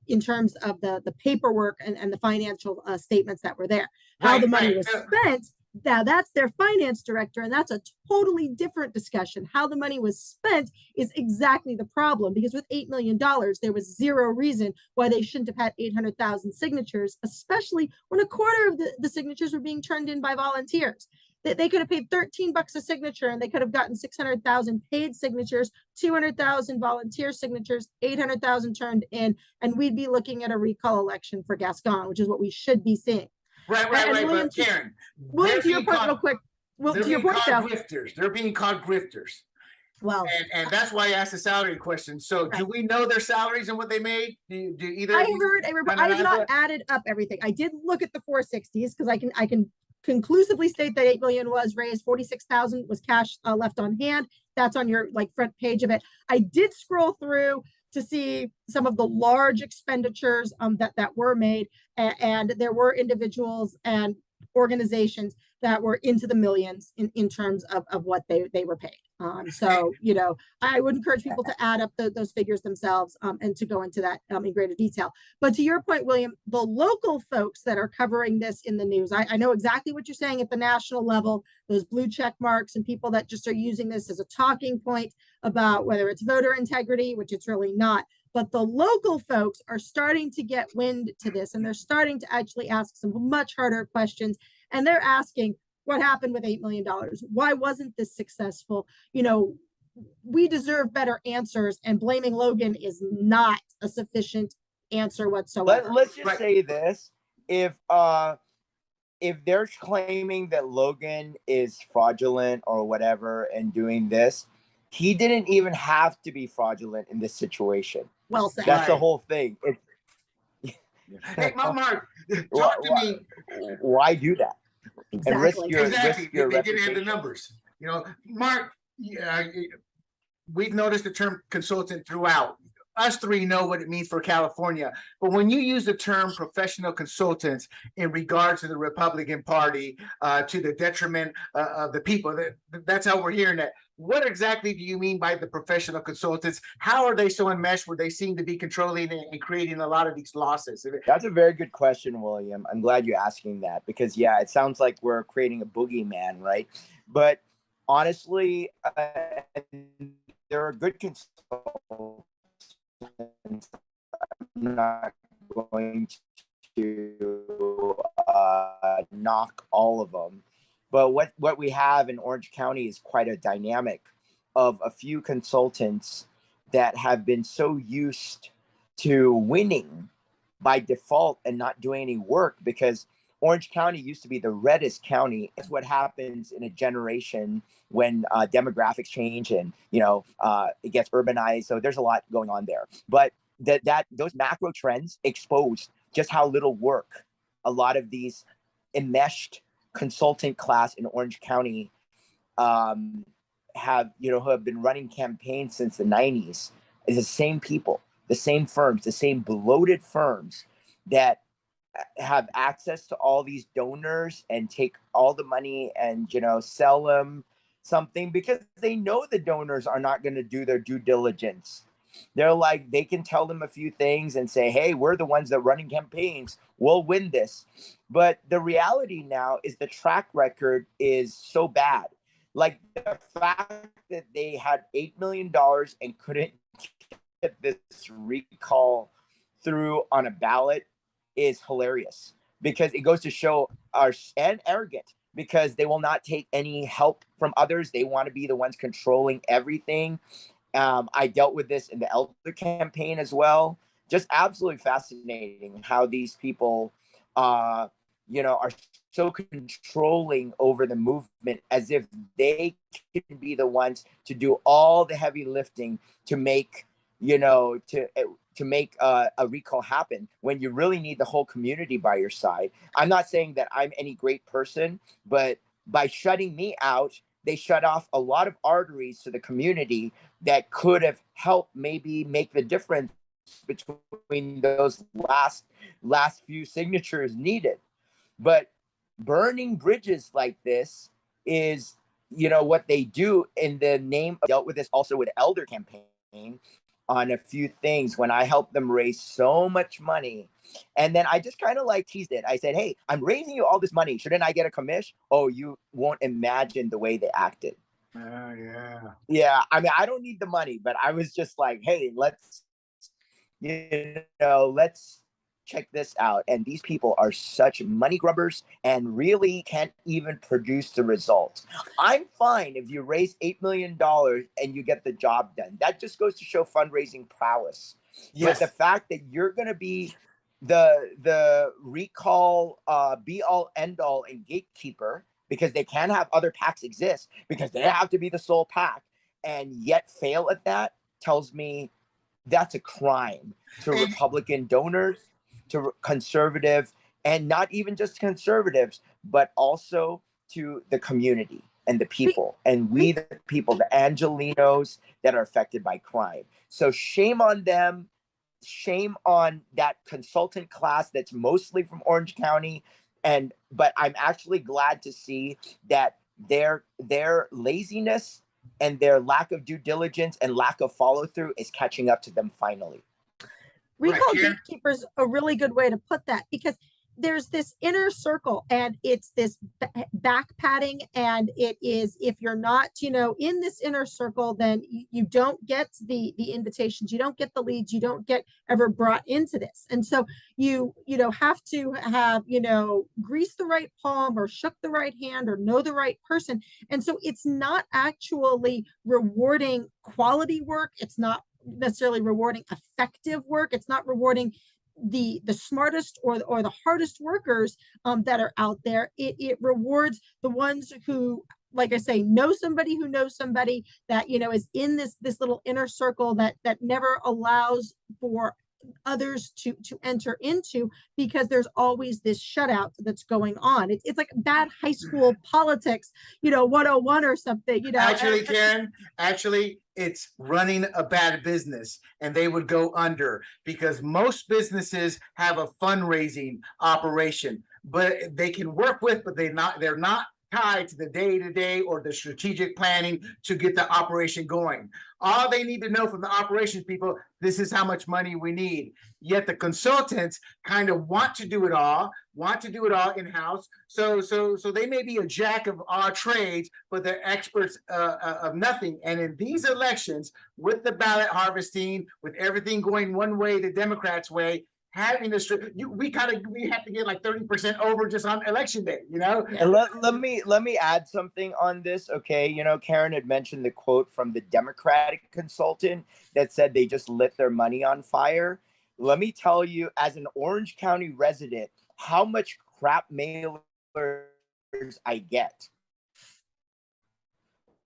in terms of the paperwork and the financial statements that were there. How the money was spent, now that's their finance director, and that's a totally different discussion. How the money was spent is exactly the problem, because with $8 million, there was zero reason why they shouldn't have had 800,000 signatures, especially when a quarter of the signatures were being turned in by volunteers. They could have paid $13 a signature and they could have gotten 600,000 paid signatures, 200,000 volunteer signatures, 800,000 turned in, and we'd be looking at a recall election for Gascon, which is what we should be seeing.
Right.
William,
But Karen,
William, to your point, real quick. Well, to your point,
grifters. They're being called grifters.
Well,
and that's why I asked the salary question. So, do we know their salaries and what they made? Do either?
I heard a report. I have not added up everything. I did look at the 460s because I can conclusively state that 8 million was raised. 46,000 was cash left on hand. That's on your front page of it. I did scroll through to see some of the large expenditures that were made, and there were individuals and organizations that were into the millions in terms of what they were paid. So, I would encourage people to add up those figures themselves and to go into that in greater detail. But to your point, William, the local folks that are covering this in the news, I know exactly what you're saying at the national level, those blue check marks and people that just are using this as a talking point about whether it's voter integrity, which it's really not. But the local folks are starting to get wind to this, and they're starting to actually ask some much harder questions. And they're asking, what happened with $8 million? Why wasn't this successful? We deserve better answers, and blaming Logan is not a sufficient answer whatsoever.
Let's just say this. If they're claiming that Logan is fraudulent or whatever and doing this, he didn't even have to be fraudulent in this situation.
Well said.
That's the whole thing.
Hey, Mark, talk to me.
Why do that?
Exactly.
And risk your
they didn't have the numbers. Mark, we've noticed the term consultant throughout. Us three know what it means for California, but when you use the term professional consultants in regards to the Republican Party, to the detriment of the people, that's how we're hearing it. What exactly do you mean by the professional consultants? How are they so enmeshed where they seem to be controlling and creating a lot of these losses?
That's a very good question, William. I'm glad you're asking that, because it sounds like we're creating a boogeyman, right? But honestly, there are good consultants. I'm not going to knock all of them, but what we have in Orange County is quite a dynamic of a few consultants that have been so used to winning by default and not doing any work, because Orange County used to be the reddest county. It's what happens in a generation when demographics change and it gets urbanized. So there's a lot going on there. But those macro trends exposed just how little work a lot of these enmeshed consultant class in Orange County have been running campaigns since the 90s. It's the same people, the same firms, the same bloated firms that have access to all these donors and take all the money and sell them something, because they know the donors are not going to do their due diligence. They're like, they can tell them a few things and say, hey, we're the ones that are running campaigns, we'll win this. But the reality now is the track record is so bad. Like, the fact that they had $8 million and couldn't get this recall through on a ballot is hilarious, because it goes to show and arrogant, because they will not take any help from others. They want to be the ones controlling everything. I dealt with this in the elder campaign as well. Just absolutely fascinating how these people are so controlling over the movement, as if they can be the ones to do all the heavy lifting to make, to make a recall happen, when you really need the whole community by your side. I'm not saying that I'm any great person, but by shutting me out, they shut off a lot of arteries to the community that could have helped maybe make the difference between those last few signatures needed. But burning bridges like this is, what they do in the name of, dealt with this also with Elder Campaign on a few things when I helped them raise so much money. And then I just kind of like teased it. I said, hey, I'm raising you all this money. Shouldn't I get a commish? Oh, you won't imagine the way they acted.
Oh, yeah.
Yeah. I mean, I don't need the money, but I was just like, hey, let's check this out. And these people are such money grubbers and really can't even produce the results. I'm fine if you raise $8 million and you get the job done. That just goes to show fundraising prowess. Yes. But the fact that you're going to be the recall be all end all and gatekeeper, because they can't have other PACs exist, because they have to be the sole PAC, and yet fail at that, tells me that's a crime to Republican donors, to conservative, and not even just conservatives, but also to the community and the people. And we, the people, the Angelinos that are affected by crime. So shame on them. Shame on that consultant class that's mostly from Orange County. But I'm actually glad to see that their laziness and their lack of due diligence and lack of follow through is catching up to them finally.
Recall gatekeepers a really good way to put that, because there's this inner circle and it's this back padding, and it is, if you're not, in this inner circle, then you don't get the invitations, you don't get the leads, you don't get ever brought into this. And so you have to have, grease the right palm or shook the right hand or know the right person. And so it's not actually rewarding quality work. It's not necessarily rewarding effective work. It's not rewarding the smartest or the hardest workers that are out there. It rewards the ones who, like I say, know somebody who knows somebody that is in this little inner circle that never allows for others to enter into, because there's always this shutout that's going on. It's like bad high school politics, 101 or something.
Actually, Karen, it's running a bad business, and they would go under, because most businesses have a fundraising operation, but they can work with, but they're not tied to the day-to-day or the strategic planning to get the operation going. All they need to know from the operations people, this is how much money we need. Yet the consultants kind of want to do it all in-house. So they may be a jack of all trades, but they're experts of nothing. And in these elections, with the ballot harvesting, with everything going one way, the Democrats' way, having this, we have to get like 30% over just on election day,
And let me add something on this, okay? Karen had mentioned the quote from the Democratic consultant that said they just lit their money on fire. Let me tell you, as an Orange County resident, how much crap mailers I get.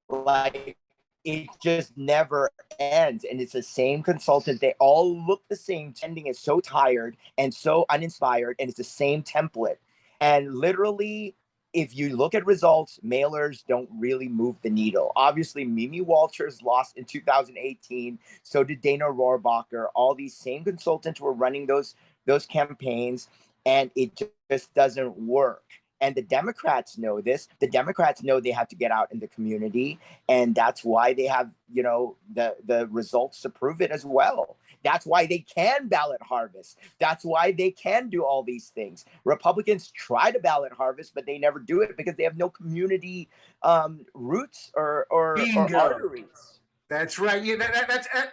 Like, it just never ends. And it's the same consultant. They all look the same. Ending is so tired and so uninspired, and it's the same template. And literally, if you look at results, mailers don't really move the needle. Obviously, Mimi Walters lost in 2018. So did Dana Rohrabacher. All these same consultants were running those campaigns, and it just doesn't work. And the Democrats know this. The Democrats know they have to get out in the community. And that's why they have, the results to prove it as well. That's why they can ballot harvest. That's why they can do all these things. Republicans try to ballot harvest, but they never do it because they have no community roots or arteries.
That's right. Yeah,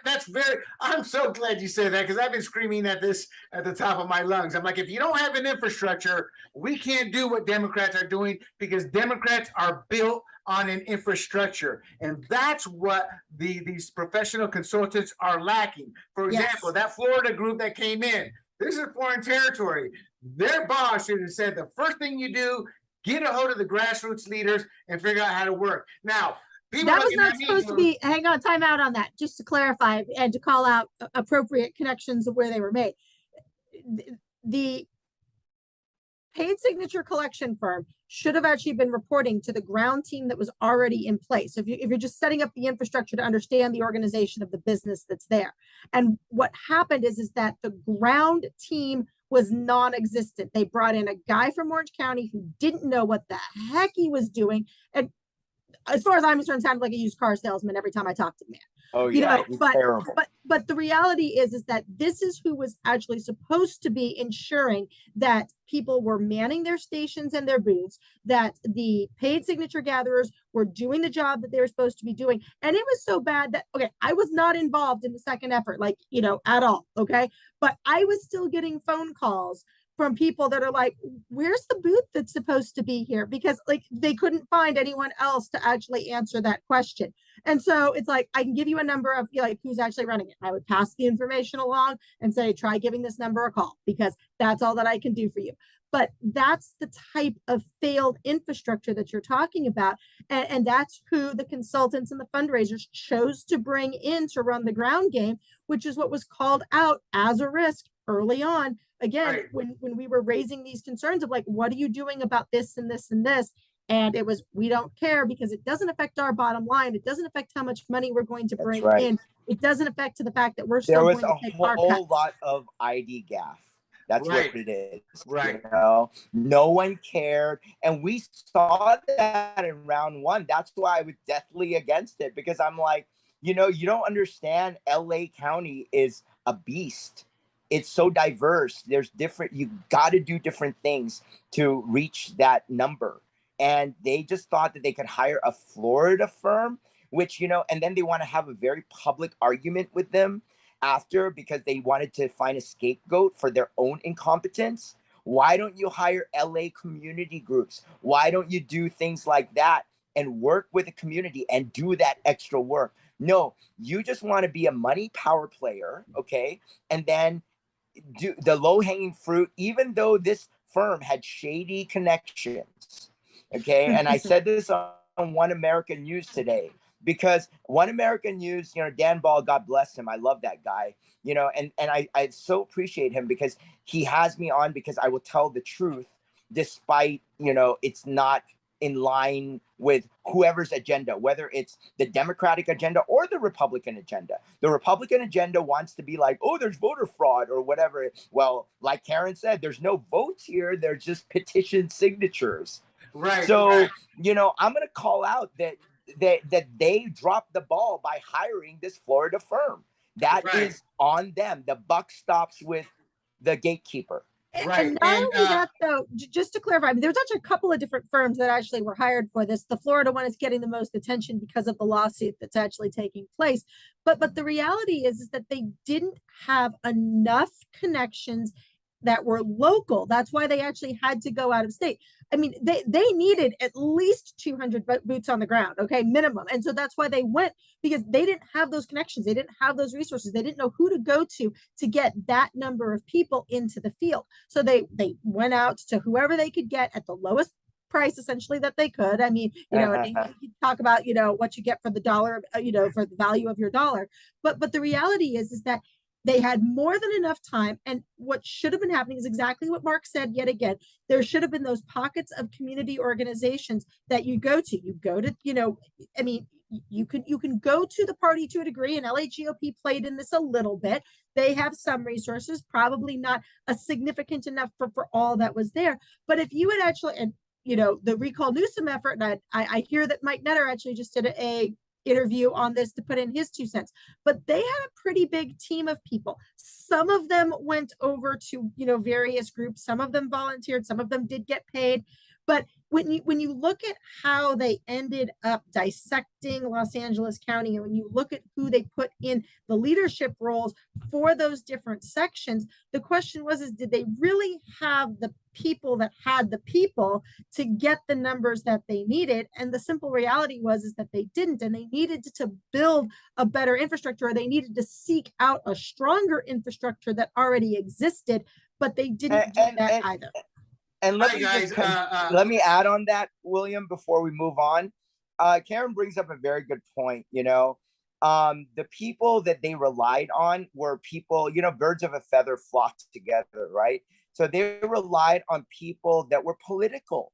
that's very. I'm so glad you said that, because I've been screaming at this at the top of my lungs. I'm like, if you don't have an infrastructure, we can't do what Democrats are doing, because Democrats are built on an infrastructure, and that's what these professional consultants are lacking. For example, that Florida group that came in. This is foreign territory. their boss should have said the first thing you do, get a hold of the grassroots leaders and figure out how to work. Now,
that was not supposed to be, hang on, time out on that, just to clarify and to call out appropriate connections of where they were made. The paid signature collection firm should have actually been reporting to the ground team that was already in place. If you're just setting up the infrastructure to understand the organization of the business that's there. And what happened is that the ground team was non-existent. They brought in a guy from Orange County who didn't know what the heck he was doing. And as far as I'm concerned, sounded like a used car salesman every time I talked to the man.
Oh yeah,
but the reality is that this is who was actually supposed to be ensuring that people were manning their stations and their booths, that the paid signature gatherers were doing the job that they were supposed to be doing. And it was so bad that, okay, I was not involved in the second effort, like, at all. Okay. But I was still getting phone calls from people that are like, where's the booth that's supposed to be here? Because like they couldn't find anyone else to actually answer that question. And so it's like, I can give you a number of like who's actually running it. I would pass the information along and say, try giving this number a call, because that's all that I can do for you. But that's the type of failed infrastructure that you're talking about. And that's who the consultants and the fundraisers chose to bring in to run the ground game, which is what was called out as a risk early on. Again, right. when we were raising these concerns of like, what are you doing about this and this and this? And it was, we don't care because it doesn't affect our bottom line. It doesn't affect how much money we're going to bring in. It doesn't affect to the fact that we're still going to take our cuts.
There was a whole lot of ID gaff. That's
right.
what it is.
Right.
No one cared. And we saw that in round one. That's why I was deathly against it, because I'm like, you don't understand. LA County is a beast. It's so diverse. There's you got to do different things to reach that number. And they just thought that they could hire a Florida firm, which, and then they want to have a very public argument with them after, because they wanted to find a scapegoat for their own incompetence. Why don't you hire LA community groups? Why don't you do things like that and work with the community and do that extra work? No, you just want to be a money power player, okay? And then do the low-hanging fruit, even though this firm had shady connections, okay? And I said this on One American News today, because One American News, Dan Ball, God bless him, I love that guy, and I so appreciate him, because he has me on because I will tell the truth, despite, it's not in line with whoever's agenda, whether it's the Democratic agenda or the Republican agenda. The Republican agenda wants to be like, oh, there's voter fraud or whatever. Well, like Karen said, there's no votes here. There's just petition signatures.
Right.
So,
right.
I'm going to call out that they dropped the ball by hiring this Florida firm. That
right.
is on them. The buck stops with the gatekeeper.
Right.
And not only that, though, just to clarify, there's actually a couple of different firms that actually were hired for this. The Florida one is getting the most attention because of the lawsuit that's actually taking place. But the reality is that they didn't have enough connections that were local. That's why they actually had to go out of state. I mean, they needed at least 200 boots on the ground, okay, minimum. And so that's why they went, because they didn't have those connections. They didn't have those resources. They didn't know who to go to get that number of people into the field. So they went out to whoever they could get at the lowest price, essentially, that they could. I mean, you talk about, what you get for the dollar, for the value of your dollar. But the reality is that they had more than enough time. And what should have been happening is exactly what Mark said yet again. There should have been those pockets of community organizations that you go to. You go to, you can go to the party to a degree, and LAGOP played in this a little bit. They have some resources, probably not a significant enough for all that was there. But if you had actually, and the Recall Newsom effort, and I hear that Mike Netter actually just did a interview on this to put in his 2 cents, but they had a pretty big team of people. Some of them went over to various groups, some of them volunteered, some of them did get paid. But when you look at how they ended up dissecting Los Angeles County, and when you look at who they put in the leadership roles for those different sections, the question was, did they really have the people that had the people to get the numbers that they needed? And the simple reality was that they didn't, and they needed to build a better infrastructure, or they needed to seek out a stronger infrastructure that already existed. but they didn't do that either.
And let me add on that, William, before we move on. Karen brings up a very good point. The people that they relied on were people, birds of a feather flocked together, right? So they relied on people that were political.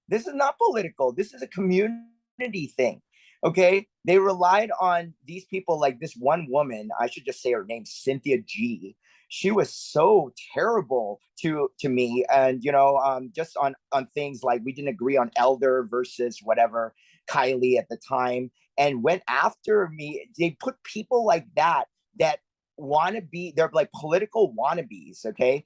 This is not political. This is a community thing. Okay. They relied on these people, like this one woman, I should just say her name, Cynthia G. She was so terrible to me. And, just on things like we didn't agree on elder versus whatever, Kylie at the time, and went after me. They put people like that want to be, they're like political wannabes. Okay.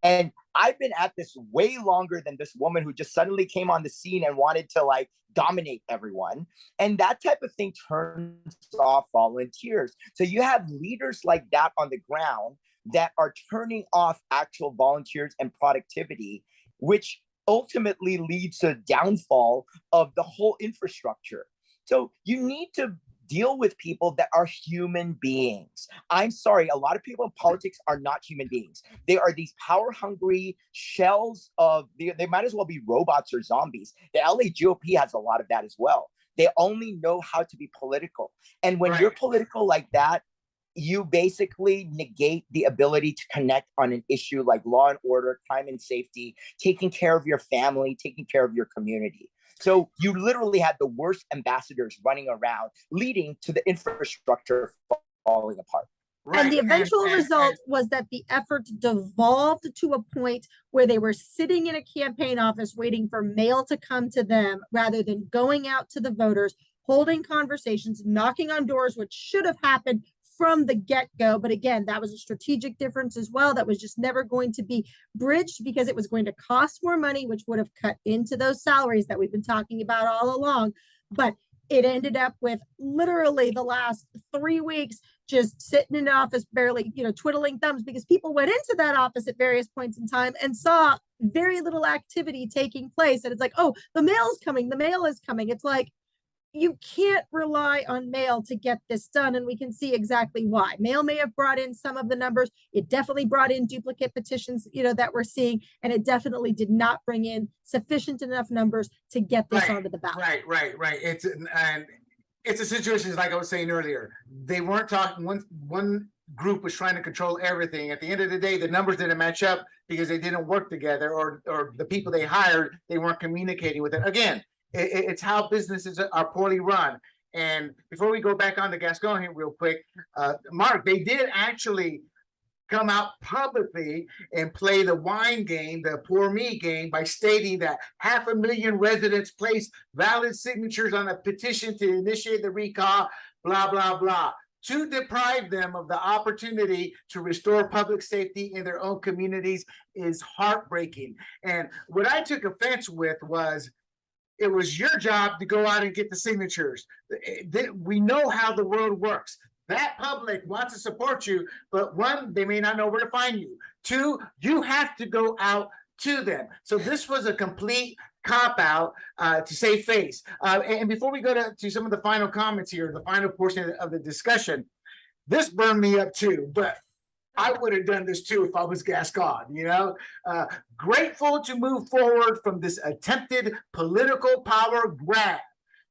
And I've been at this way longer than this woman who just suddenly came on the scene and wanted to like dominate everyone. And that type of thing turns off volunteers. So you have leaders like that on the ground that are turning off actual volunteers and productivity, which ultimately leads to the downfall of the whole infrastructure. So you need to deal with people that are human beings. I'm sorry, a lot of people in politics are not human beings. They are these power-hungry shells of, they might as well be robots or zombies. The LA GOP has a lot of that as well. They only know how to be political. And when you're political like that, you basically negate the ability to connect on an issue like law and order, crime and safety, taking care of your family, taking care of your community. So you literally had the worst ambassadors running around, leading to the infrastructure falling apart.
Right. And the eventual result was that the efforts devolved to a point where they were sitting in a campaign office waiting for mail to come to them rather than going out to the voters, holding conversations, knocking on doors, which should have happened from the get-go. But again, that was a strategic difference as well. That was just never going to be bridged because it was going to cost more money, which would have cut into those salaries that we've been talking about all along. But it ended up with literally the last 3 weeks just sitting in office, barely, twiddling thumbs, because people went into that office at various points in time and saw very little activity taking place. And it's like, oh, the mail's coming. The mail is coming. It's like, you can't rely on mail to get this done. And we can see exactly why. Mail may have brought in some of the numbers. It definitely brought in duplicate petitions, that we're seeing. And it definitely did not bring in sufficient enough numbers to get this onto the ballot.
Right. It's a situation, like I was saying earlier. They weren't talking, one group was trying to control everything. At the end of the day, the numbers didn't match up because they didn't work together, or the people they hired, they weren't communicating with it. Again, it's how businesses are poorly run. And before we go back on to Gascon here real quick, Mark, they did actually come out publicly and play the whine game, the poor me game, by stating that 500,000 residents placed valid signatures on a petition to initiate the recall, blah, blah, blah, to deprive them of the opportunity to restore public safety in their own communities is heartbreaking. And what I took offense with was, it was your job to go out and get the signatures. We know how the world works. That public wants to support you, but one, they may not know where to find you. Two, you have to go out to them. So this was a complete cop-out, to save face. And before we go to some of the final comments here, the final portion of the discussion, this burned me up too, but I would have done this too if I was Gascon, grateful to move forward from this attempted political power grab.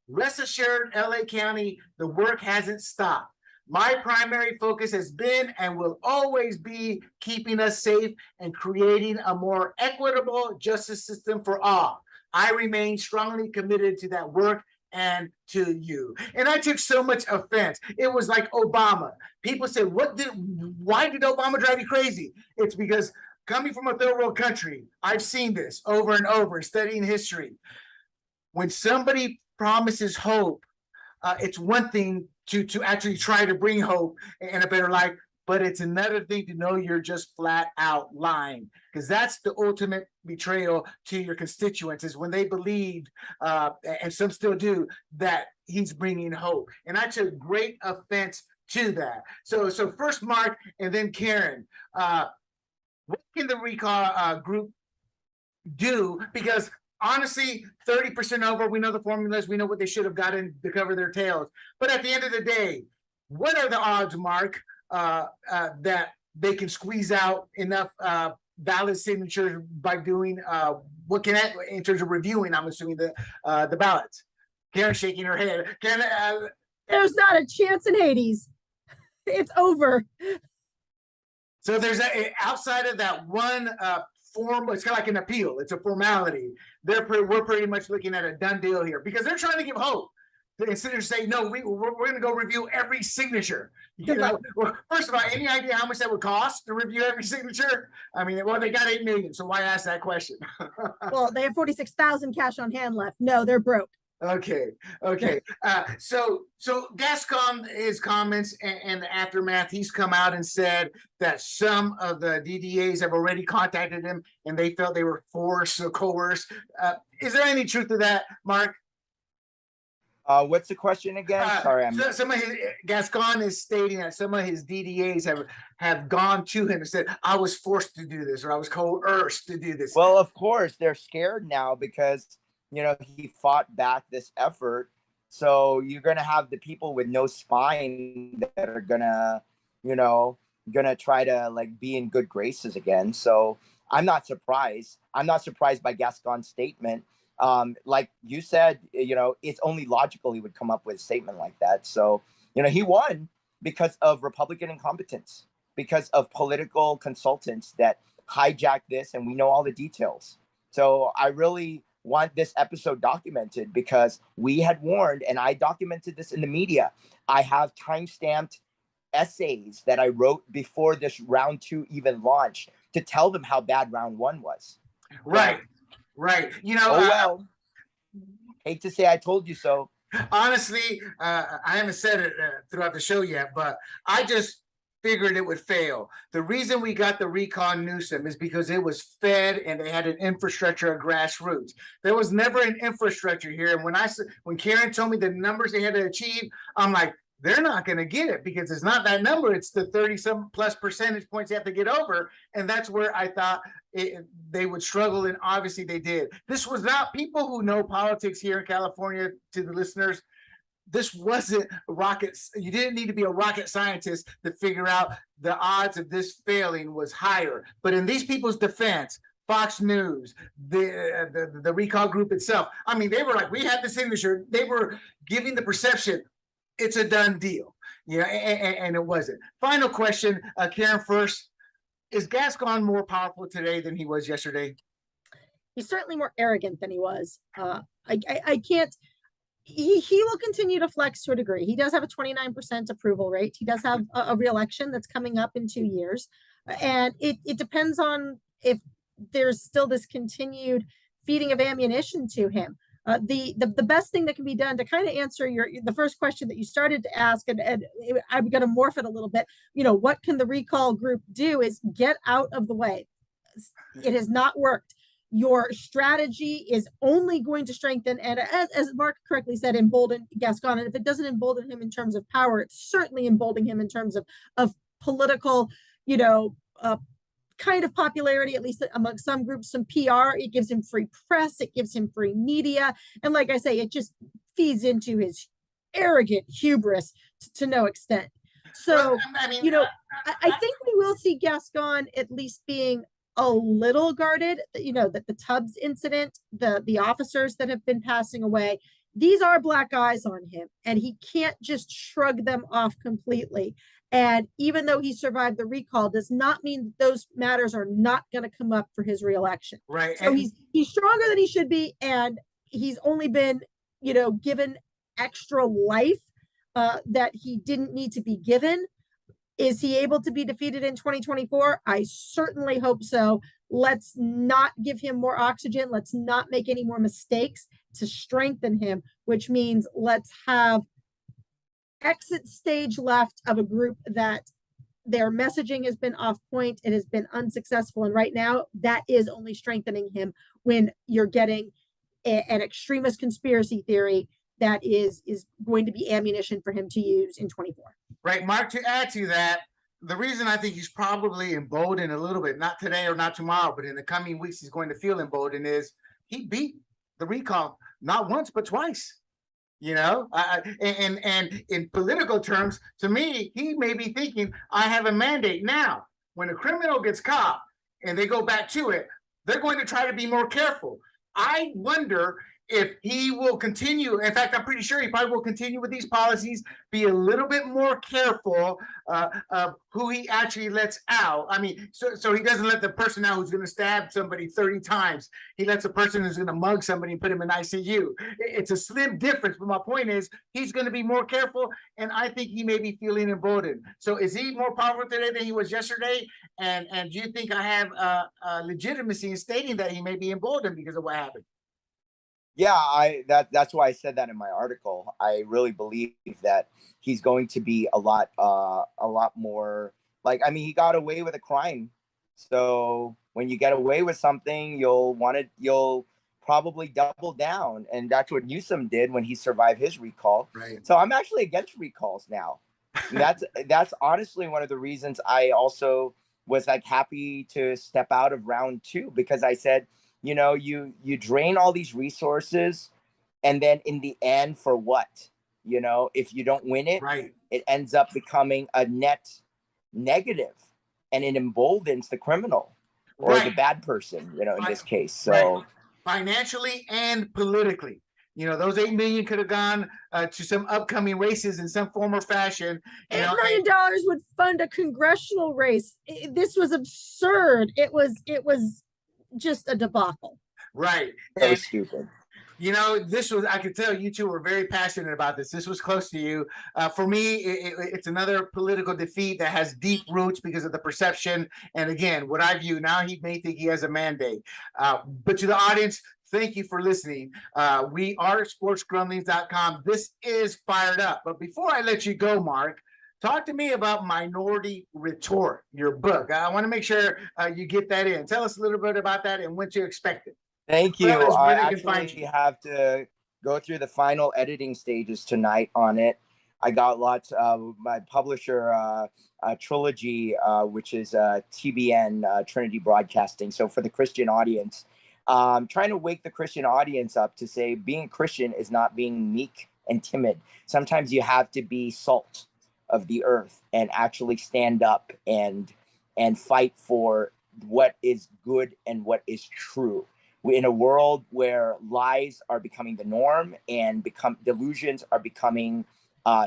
Rest assured, LA County, the work hasn't stopped. My primary focus has been and will always be keeping us safe and creating a more equitable justice system for all. I remain strongly committed to that work and to you. And I took so much offense. It was like Obama. People said, why did Obama drive you crazy? It's because coming from a third world country, I've seen this over and over, studying history. When somebody promises hope, it's one thing to actually try to bring hope and a better life, but it's another thing to know you're just flat out lying, because that's the ultimate betrayal to your constituents, is when they believed, and some still do, that he's bringing hope. And I took great offense to that. So first Mark and then Karen, what can the recall group do? Because honestly, 30% over, we know the formulas, we know what they should have gotten to cover their tails. But at the end of the day, what are the odds, Mark, that they can squeeze out enough valid signatures by doing what can I, in terms of reviewing? I'm assuming the ballots. Karen's shaking her head. Karen,
there's not a chance in Hades. It's over.
So there's outside of that one form, it's kind of like an appeal. It's a formality. We're pretty much looking at a done deal here because they're trying to give hope. Instead of saying, no, we're going to go review every signature. You know, well, first of all, any idea how much that would cost to review every signature? I mean, well, they got 8 million, so why ask that question?
Well, they have 46,000 cash on hand left. No, they're broke.
Okay. So Gascon, his comments and the aftermath, he's come out and said that some of the DDAs have already contacted him and they felt they were forced or coerced. Is there any truth to that, Mark?
What's the question again? Sorry,
some of his Gascon is stating that some of his DDAs have gone to him and said, "I was forced to do this," or "I was coerced to do this."
Well, of course, they're scared now because he fought back this effort. So you're gonna have the people with no spine that are gonna try to like be in good graces again. So I'm not surprised. I'm not surprised by Gascon's statement. Like you said, it's only logical he would come up with a statement like that. So, he won because of Republican incompetence, because of political consultants that hijacked this, and we know all the details. So I really want this episode documented because we had warned, and I documented this in the media. I have timestamped essays that I wrote before this round 2 even launched to tell them how bad round 1 was.
Right.
Hate to say I told you so.
Honestly, I haven't said it throughout the show yet, but I just figured it would fail. The reason we got the recon Newsom is because it was fed and they had an infrastructure of grassroots. There was never an infrastructure here. And when Karen told me the numbers they had to achieve, I'm like, they're not going to get it because it's not that number. It's the 30-some plus percentage points they have to get over. And that's where I thought they would struggle. And obviously they did. This was not, people who know politics here in California, to the listeners, this wasn't rockets. You didn't need to be a rocket scientist to figure out the odds of this failing was higher. But in these people's defense, Fox News, the recall group itself, I mean, they were like, we had the signature. They were giving the perception it's a done deal, and it wasn't. Final question, Karen first. Is Gascon more powerful today than he was yesterday?
He's certainly more arrogant than he was. I can't, he will continue to flex to a degree. He does have a 29% approval rate. He does have a re-election that's coming up in 2 years. And it depends on if there's still this continued feeding of ammunition to him. The best thing that can be done to kind of answer the first question that you started to ask, and I'm going to morph it a little bit, what can the recall group do is get out of the way. It has not worked. Your strategy is only going to strengthen, and as Mark correctly said, embolden Gascon. And if it doesn't embolden him in terms of power, it's certainly emboldening him in terms of political, kind of popularity, at least among some groups, some PR. It gives him free press, it gives him free media, and like I say, it just feeds into his arrogant hubris to no extent. So, I think we will see Gascon at least being a little guarded. That the Tubbs incident, the officers that have been passing away, these are black eyes on him, and he can't just shrug them off completely. And even though he survived the recall, does not mean those matters are not going to come up for his reelection.
Right.
So he's stronger than he should be, and he's only been, given extra life that he didn't need to be given. Is he able to be defeated in 2024? I certainly hope so. Let's not give him more oxygen. Let's not make any more mistakes to strengthen him, which means let's have exit stage left of a group that their messaging has been off point. It has been unsuccessful. And right now that is only strengthening him when you're getting an extremist conspiracy theory that is going to be ammunition for him to use in 24.
Right, Mark, to add to that, the reason I think he's probably emboldened a little bit, not today or not tomorrow, but in the coming weeks, he's going to feel emboldened, is he beat the recall not once, but twice. And in political terms, to me, he may be thinking, I have a mandate now. When a criminal gets caught and they go back to it, they're going to try to be more careful. I wonder if he will continue. In fact, I'm pretty sure he probably will continue with these policies, be a little bit more careful of who he actually lets out. I mean, so he doesn't let the person out who's going to stab somebody 30 times. He lets a person who's going to mug somebody and put him in ICU. It's a slim difference, but my point is he's going to be more careful, and I think he may be feeling emboldened. So is he more powerful today than he was yesterday? And do you think I have legitimacy in stating that he may be emboldened because of what happened?
Yeah, that's why I said that in my article. I really believe that he's going to be a lot more like, I mean, he got away with a crime. So when you get away with something, you'll probably double down. And that's what Newsom did when he survived his recall.
Right.
So I'm actually against recalls now. And that's honestly one of the reasons I also was like happy to step out of round 2, because I said, you know, you drain all these resources, and then in the end, for what? You know, if you don't win it,
right,
it ends up becoming a net negative, and it emboldens the criminal or
right,
the bad person, you know, in this case. So
right. Financially and politically, you know, those $8 million could have gone to some upcoming races in some form or fashion.
$8 million would fund a congressional race. This was absurd. It was just a debacle.
Right. That was stupid.
You know, I could tell you two were very passionate about this. This was close to you. For me, it's another political defeat that has deep roots because of the perception. And again, what I view now, he may think he has a mandate. But to the audience, thank you for listening. We are sportsgrumblings.com. This is Fired Up. But before I let you go, Mark, talk to me about Minority Retort, your book. I want to make sure you get that in. Tell us a little bit about that and when to expect it.
Thank you. I actually have to go through the final editing stages tonight on it. I got lots of my publisher, Trilogy, which is TBN, Trinity Broadcasting. So for the Christian audience, trying to wake the Christian audience up to say being Christian is not being meek and timid. Sometimes you have to be salt of the earth and actually stand up and fight for what is good and what is true. We're in a world where lies are becoming the norm and delusions are becoming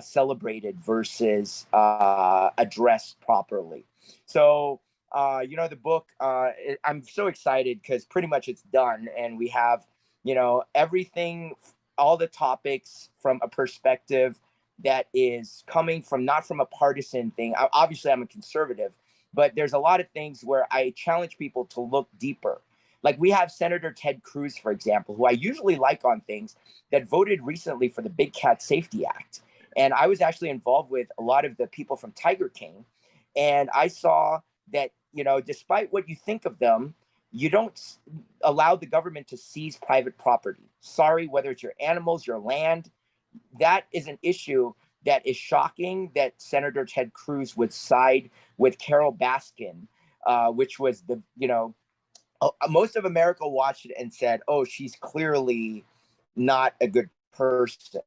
celebrated versus addressed properly. So, you know, the book, I'm so excited because pretty much it's done. And we have, you know, everything, all the topics from a perspective that is coming from, not from a partisan thing. Obviously, I'm a conservative, but there's a lot of things where I challenge people to look deeper. Like we have Senator Ted Cruz, for example, who I usually like on things, that voted recently for the Big Cat Safety Act. And I was actually involved with a lot of the people from Tiger King. And I saw that, you know, despite what you think of them, you don't allow the government to seize private property. Sorry, whether it's your animals, your land, that is an issue that is shocking that Senator Ted Cruz would side with Carol Baskin, which was the, you know, most of America watched it and said, oh, she's clearly not a good person.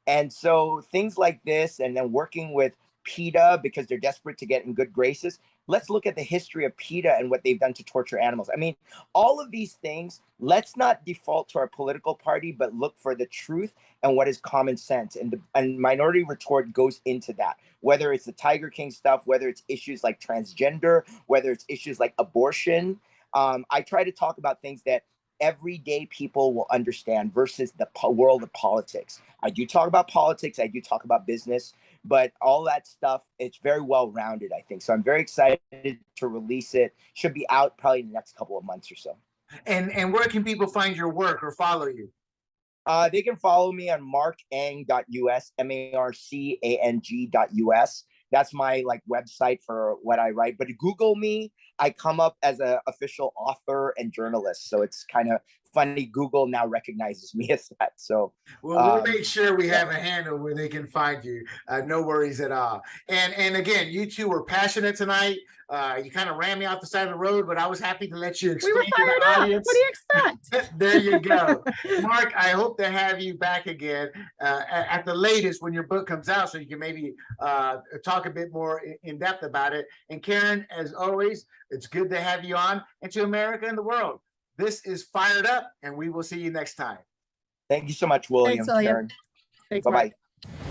And so things like this, and then working with PETA because they're desperate to get in good graces. Let's look at the history of PETA and what they've done to torture animals. I mean, all of these things, let's not default to our political party, but look for the truth and what is common sense. And Minority Retort goes into that, whether it's the Tiger King stuff, whether it's issues like transgender, whether it's issues like abortion. I try to talk about things that everyday people will understand versus the world of politics. I do talk about politics. I do talk about business, but all that stuff, it's very well-rounded, I think. So I'm very excited to release it. Should be out probably in the next couple of months or so.
And where can people find your work or follow you?
They can follow me on marcang.us, marcang.us. That's my website for what I write. But Google me, I come up as an official author and journalist. So it's kind of funny. Google now recognizes me as that. So
we'll make sure we have a handle where they can find you. No worries at all. And again, you two were passionate tonight. You kind of ran me off the side of the road, but I was happy to let you explain to the audience.
What do you expect?
There you go. Mark, I hope to have you back again at the latest when your book comes out, so you can maybe talk a bit more in depth about it. And Karen, as always, It's good to have you on, and to America and the world. This is Fired Up, and we will see you next time.
Thank you so much, William.
Thanks, William.
Karen.
Thanks,
Bye-bye.
Mark.